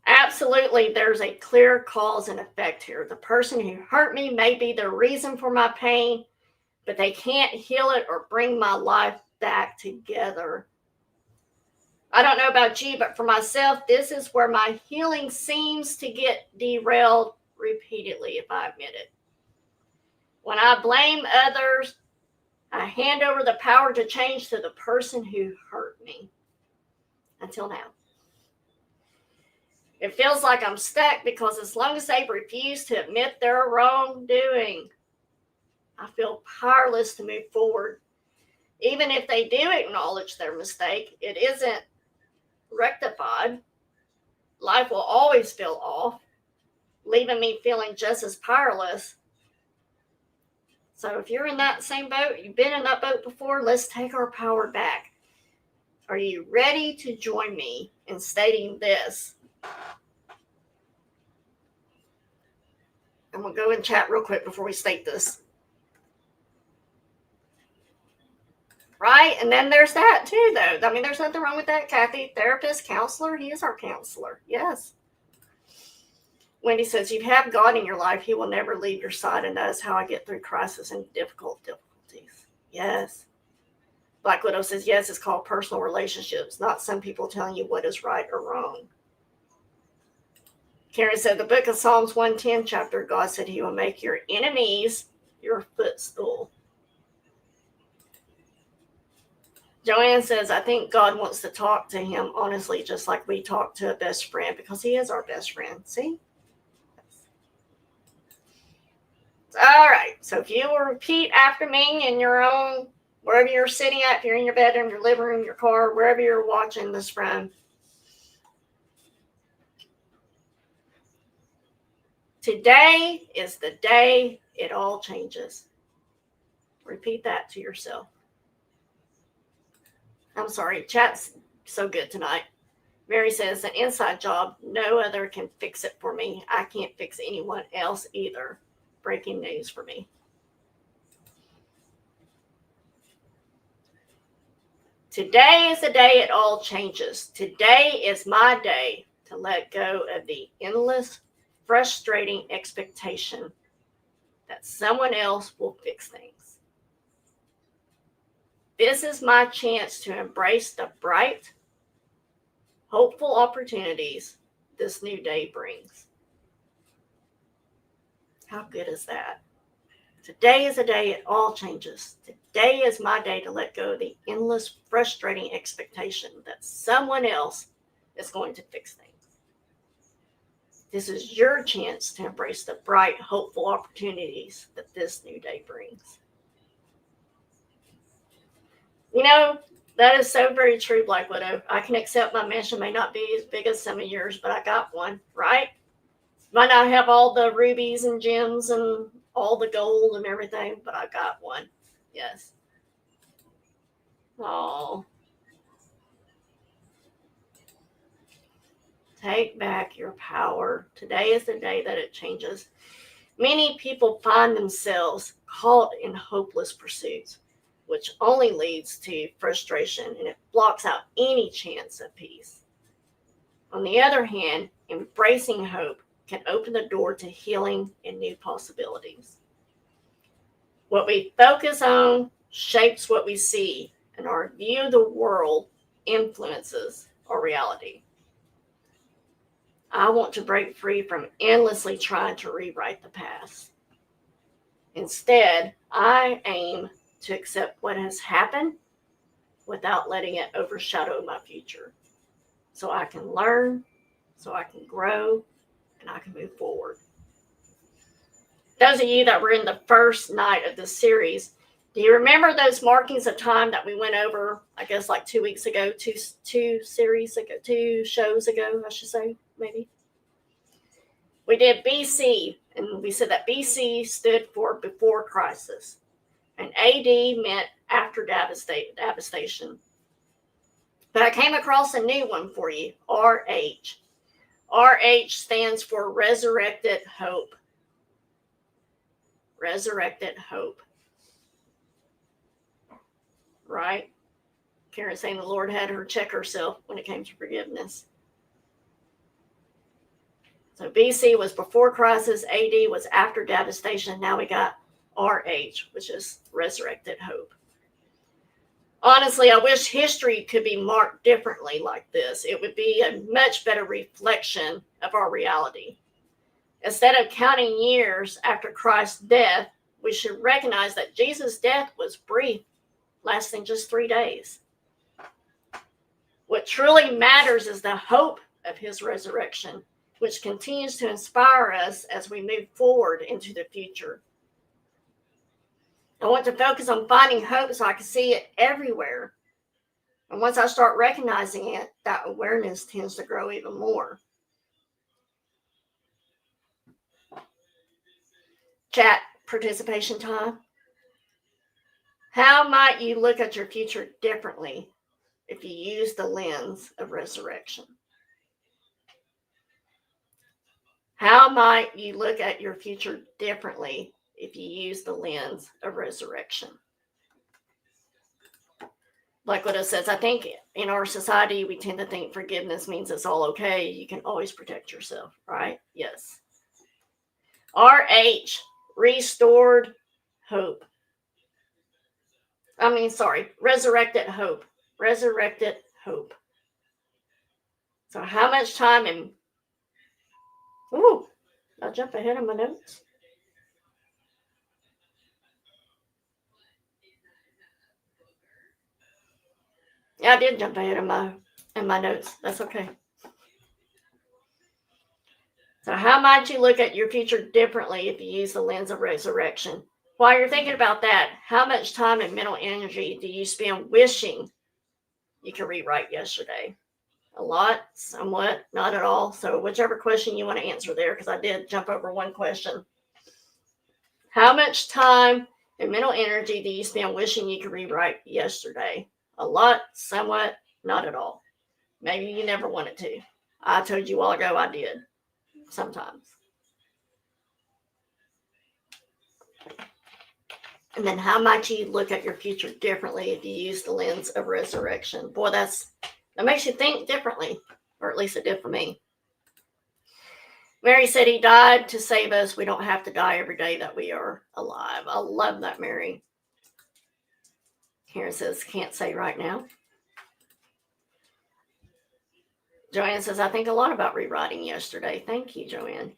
Absolutely, there's a clear cause and effect here. The person who hurt me may be the reason for my pain, but they can't heal it or bring my life back together. I don't know about you, but for myself, this is where my healing seems to get derailed repeatedly, if I admit it. When I blame others, I hand over the power to change to the person who hurt me. Until now. It feels like I'm stuck because as long as they refuse to admit their wrongdoing, I feel powerless to move forward. Even if they do acknowledge their mistake, it isn't rectified. Life will always feel off, leaving me feeling just as powerless. So if you're in that same boat, you've been in that boat before, let's take our power back. Are you ready to join me in stating this? And we'll go and chat real quick before we state this. Right? And then there's that too, though. I mean, there's nothing wrong with that. Kathy, therapist, counselor, he is our counselor. Yes. Wendy says, you have God in your life. He will never leave your side. And that is how I get through crisis and difficulties. Yes. Black Widow says, yes, it's called personal relationships, not some people telling you what is right or wrong. Karen said, the book of Psalms 110 chapter, God said he will make your enemies your footstool. Joanne says, I think God wants to talk to him honestly, just like we talk to a best friend, because he is our best friend. See? All right. So if you will repeat after me in your own, wherever you're sitting at, if you're in your bedroom, your living room, your car, wherever you're watching this from. Today is the day it all changes. Repeat that to yourself. I'm sorry, chat's so good tonight. Mary says, an inside job, no other can fix it for me. I can't fix anyone else either. Breaking news for me. Today is the day it all changes. Today is my day to let go of the endless, frustrating expectation that someone else will fix things. This is my chance to embrace the bright, hopeful opportunities this new day brings. How good is that? Today is a day it all changes. Today is my day to let go of the endless, frustrating expectation that someone else is going to fix things. This is your chance to embrace the bright, hopeful opportunities that this new day brings. You know, that is so very true, Black Widow. I can accept my mansion may not be as big as some of yours, but I got one, right? Might not have all the rubies and gems and all the gold and everything, but I got one. Yes. Oh. Take back your power. Today is the day that it changes. Many people find themselves caught in hopeless pursuits which only leads to frustration and it blocks out any chance of peace. On the other hand, embracing hope can open the door to healing and new possibilities. What we focus on shapes what we see, and our view of the world influences our reality. I want to break free from endlessly trying to rewrite the past. Instead, I aim to accept what has happened without letting it overshadow my future. So I can learn, so I can grow, and I can move forward. Those of you that were in the first night of this series, do you remember those markings of time that we went over, I guess like 2 weeks ago, two shows ago, I should say, maybe? We did BC, and we said that BC stood for before crisis, and AD meant after devastation. But I came across a new one for you, RH. RH stands for resurrected hope. Resurrected hope. Right? Karen saying the Lord had her check herself when it came to forgiveness. So BC was before crisis, AD was after devastation. Now we got RH, which is resurrected hope. Honestly, I wish history could be marked differently like this. It would be a much better reflection of our reality. Instead of counting years after Christ's death, we should recognize that Jesus' death was brief, lasting just 3 days. What truly matters is the hope of his resurrection, which continues to inspire us as we move forward into the future. I want to focus on finding hope so I can see it everywhere. And once I start recognizing it, that awareness tends to grow even more. Chat participation time. How might you look at your future differently if you use the lens of resurrection? How might you look at your future differently if you use the lens of resurrection? Like what it says, I think in our society, we tend to think forgiveness means it's all okay. You can always protect yourself, right? Yes. RH, restored hope. Resurrected hope. Resurrected hope. So how much time I jump ahead of my notes. Yeah, I did jump ahead of my notes. That's okay. So how might you look at your future differently if you use the lens of resurrection? While you're thinking about that, how much time and mental energy do you spend wishing you could rewrite yesterday? A lot, somewhat, not at all. So whichever question you want to answer there, because I did jump over one question. How much time and mental energy do you spend wishing you could rewrite yesterday? A lot, somewhat, not at all. Maybe you never wanted to. I told you a while ago I did. Sometimes. And then how might you look at your future differently if you use the lens of resurrection? Boy, that makes you think differently, or at least it did for me. Mary said he died to save us. We don't have to die every day that we are alive. I love that, Mary. Karen says, can't say right now. Joanne says, I think a lot about rewriting yesterday. Thank you, Joanne.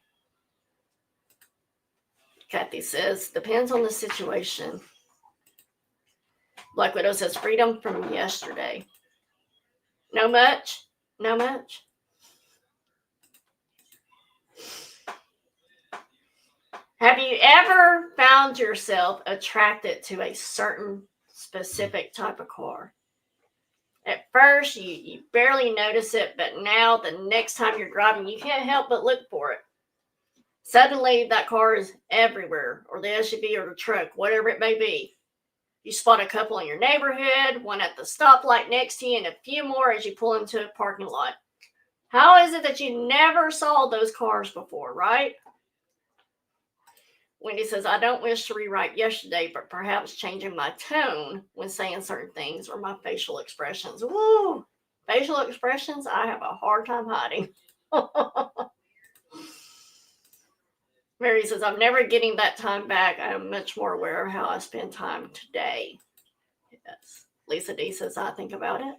Kathy says, depends on the situation. Black Widow says, freedom from yesterday. No much. Have you ever found yourself attracted to a certain specific type of car? At first, you barely notice it, but now the next time you're driving, you can't help but look for it. Suddenly, that car is everywhere, or the SUV or the truck, whatever it may be. You spot a couple in your neighborhood, one at the stoplight next to you, and a few more as you pull into a parking lot. How is it that you never saw those cars before, right? Wendy says, I don't wish to rewrite yesterday, but perhaps changing my tone when saying certain things or my facial expressions. Woo! Facial expressions, I have a hard time hiding. Mary says, I'm never getting that time back. I am much more aware of how I spend time today. Yes. Lisa D says, I think about it.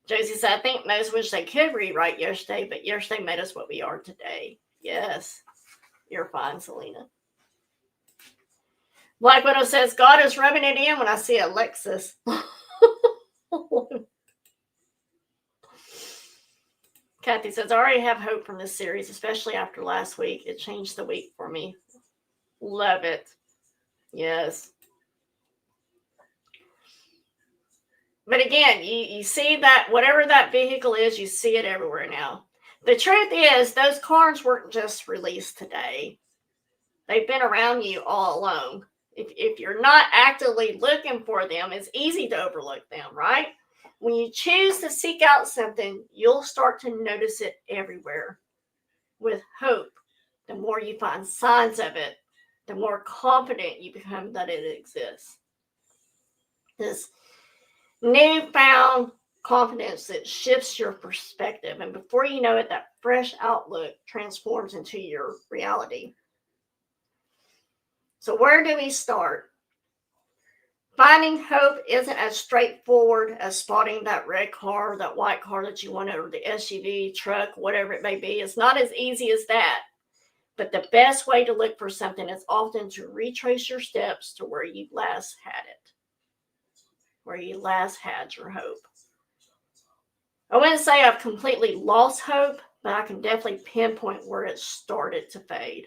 Josie says, I think most wish they could rewrite yesterday, but yesterday made us what we are today. Yes. You're fine, Selena. Black Widow says, God is rubbing it in when I see Alexis. Kathy says, I already have hope from this series, especially after last week. It changed the week for me. Love it. Yes. But again, you see that whatever that vehicle is, you see it everywhere now. The truth is, those cars weren't just released today. They've been around you all along. If you're not actively looking for them, it's easy to overlook them, right? When you choose to seek out something, you'll start to notice it everywhere. With hope, the more you find signs of it, the more confident you become that it exists. This newfound confidence that shifts your perspective, and before you know it, that fresh outlook transforms into your reality. So where do we start? Finding hope isn't as straightforward as spotting that red car, that white car that you want, or the SUV, truck, whatever it may be. It's not as easy as that. But the best way to look for something is often to retrace your steps to where you last had it, where you last had your hope. I wouldn't say I've completely lost hope, but I can definitely pinpoint where it started to fade.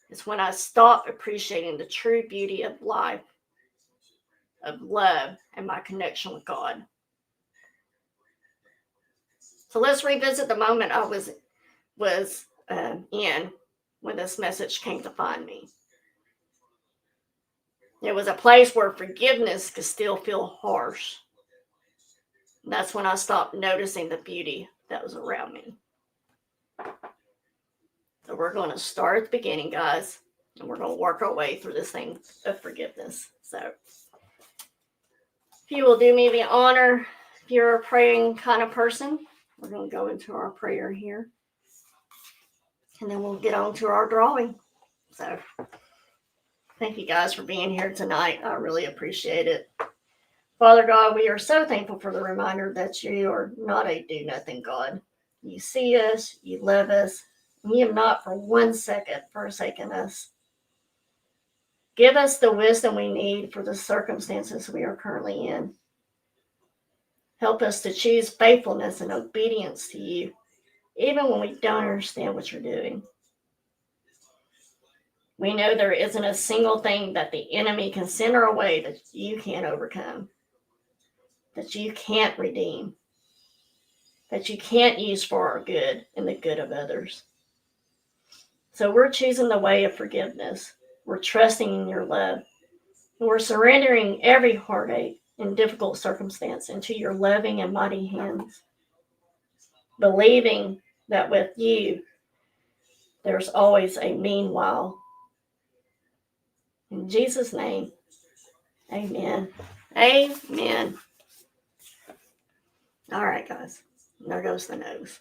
It's when I stopped appreciating the true beauty of life, of love, and my connection with God. So let's revisit the moment I was in when this message came to find me. It was a place where forgiveness could still feel harsh. That's when I stopped noticing the beauty that was around me. So we're going to start at the beginning, guys, and we're going to work our way through this thing of forgiveness. So if you will do me the honor, if you're a praying kind of person, we're going to go into our prayer here. And then we'll get on to our drawing. So thank you guys for being here tonight. I really appreciate it. Father God, we are so thankful for the reminder that you are not a do-nothing God. You see us, you love us, and you have not for 1 second forsaken us. Give us the wisdom we need for the circumstances we are currently in. Help us to choose faithfulness and obedience to you, even when we don't understand what you're doing. We know there isn't a single thing that the enemy can send our way that you can't overcome, that you can't redeem, that you can't use for our good and the good of others. So we're choosing the way of forgiveness. We're trusting in your love. And we're surrendering every heartache and difficult circumstance into your loving and mighty hands, believing that with you, there's always a meanwhile. In Jesus' name, amen. Amen. All right, guys. There goes the nose.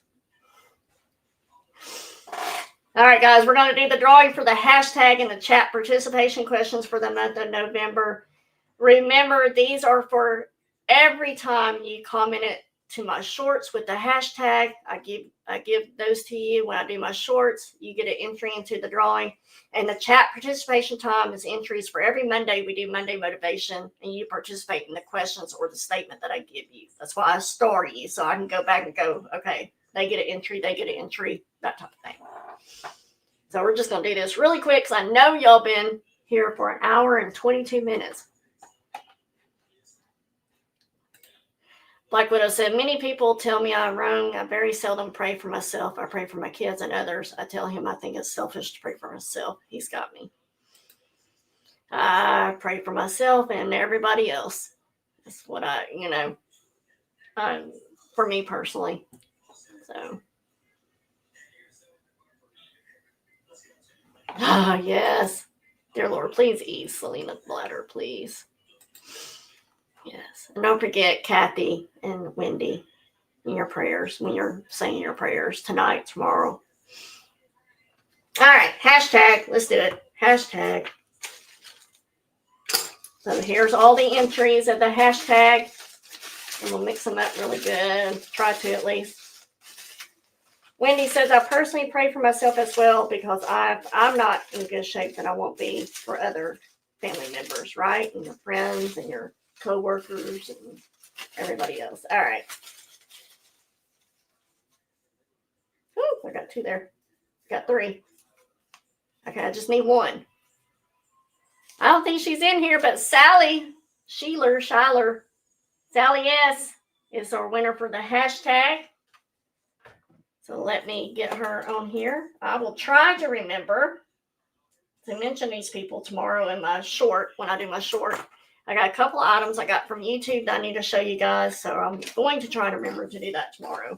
All right, guys. We're going to do the drawing for the hashtag and the chat participation questions for the month of November. Remember, these are for every time you commented to my shorts with the hashtag. I give those to you when I do my shorts. You get an entry into the drawing. And the chat participation time is entries for every Monday. We do Monday motivation, and you participate in the questions or the statement that I give you. That's why I star you, so I can go back and go, okay, they get an entry, that type of thing. So we're just going to do this really quick because I know y'all been here for an hour and 22 minutes. Black Widow said, many people tell me I'm wrong. I very seldom pray for myself. I pray for my kids and others. I tell him I think it's selfish to pray for myself. He's got me. I pray for myself and everybody else. That's what for me personally. So. Ah, yes. Dear Lord, please ease Selena's bladder, please. Yes. And don't forget Kathy and Wendy in your prayers when you're saying your prayers tonight, tomorrow. All right. Hashtag. Let's do it. Hashtag. So here's all the entries of the hashtag. And we'll mix them up really good. Try to at least. Wendy says, I personally pray for myself as well because I'm not in good shape that I won't be for other family members, right? And your friends and your co-workers and everybody else. All right. Oh, I got 2 there. Got 3. Okay, I just need 1. I don't think she's in here, but Sally Schuyler, Sally S. is our winner for the hashtag. So let me get her on here. I will try to remember to mention these people tomorrow in my short, when I do my short. I got a couple of items I got from YouTube that I need to show you guys, so I'm going to try to remember to do that tomorrow.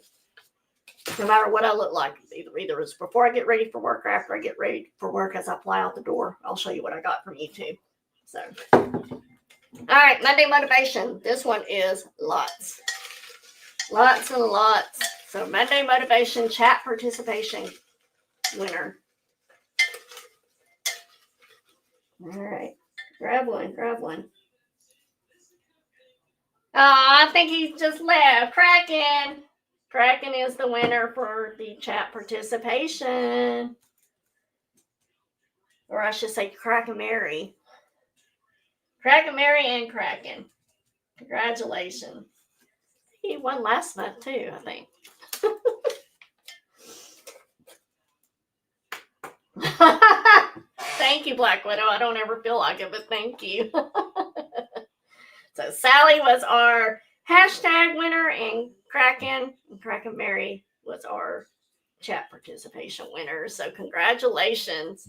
No matter what I look like, either it's before I get ready for work or after I get ready for work as I fly out the door. I'll show you what I got from YouTube. So, all right, Monday motivation. This one is lots. Lots and lots. So Monday motivation chat participation winner. All right. Grab one. Oh, I think he just left. Kraken. Kraken is the winner for the chat participation. Or I should say Kraken Mary. Kraken Mary and Kraken. Congratulations. He won last month too, I think. Thank you, Black Widow. I don't ever feel like it, but thank you. So Sally was our hashtag winner, and Kraken Mary was our chat participation winner. So congratulations.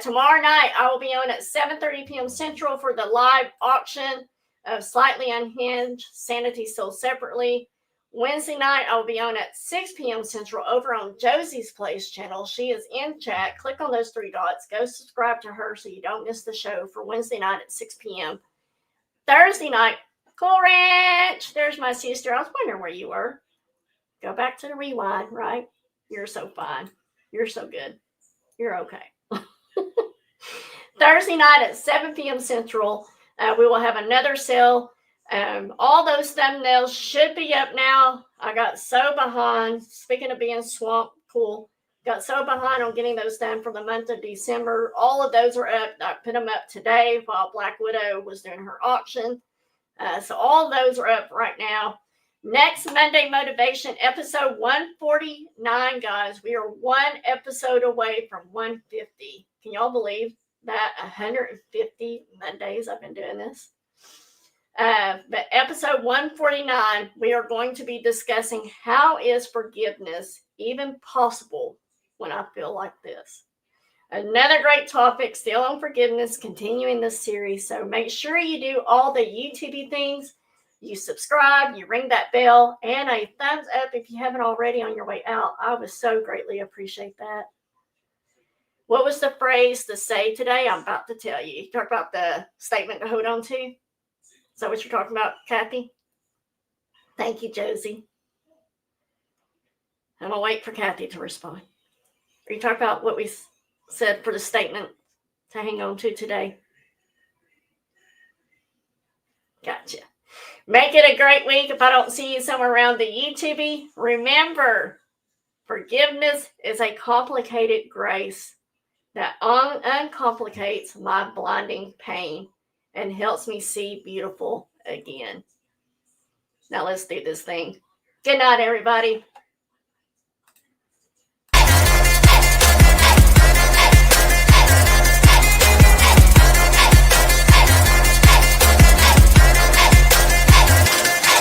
Tomorrow night, I will be on at 7:30 p.m. Central for the live auction of Slightly Unhinged, Sanity Sold Separately. Wednesday night, I will be on at 6 p.m. Central over on Josie's Place channel. She is in chat. Click on those 3 dots. Go subscribe to her so you don't miss the show for Wednesday night at 6 p.m. Thursday night, Cool Ranch. There's my sister. I was wondering where you were. Go back to the rewind, right? You're so fine. You're so good. You're okay. Thursday night at 7 p.m. Central, we will have another sale. All those thumbnails should be up now. I got so behind. Speaking of being swamped, cool. Got so behind on getting those done for the month of December. All of those are up. I put them up today while Black Widow was doing her auction. So all those are up right now. Next Monday Motivation, episode 149, guys. We are 1 episode away from 150. Can y'all believe that? 150 Mondays I've been doing this. But episode 149, we are going to be discussing how is forgiveness even possible when I feel like this. Another great topic, still on forgiveness, continuing this series. So make sure you do all the YouTube things. You subscribe, you ring that bell, and a thumbs up if you haven't already on your way out. I would so greatly appreciate that. What was the phrase to say today? I'm about to tell you. You talk about the statement to hold on to. Is that what you're talking about, Kathy? Thank you, Josie. I'm going to wait for Kathy to respond. Are you talking about what we said for the statement to hang on to today? Gotcha. Make it a great week. If I don't see you somewhere around the YouTube, remember, forgiveness is a complicated grace that uncomplicates my blinding pain and helps me see beautiful again. Now let's do this thing. Good night, everybody.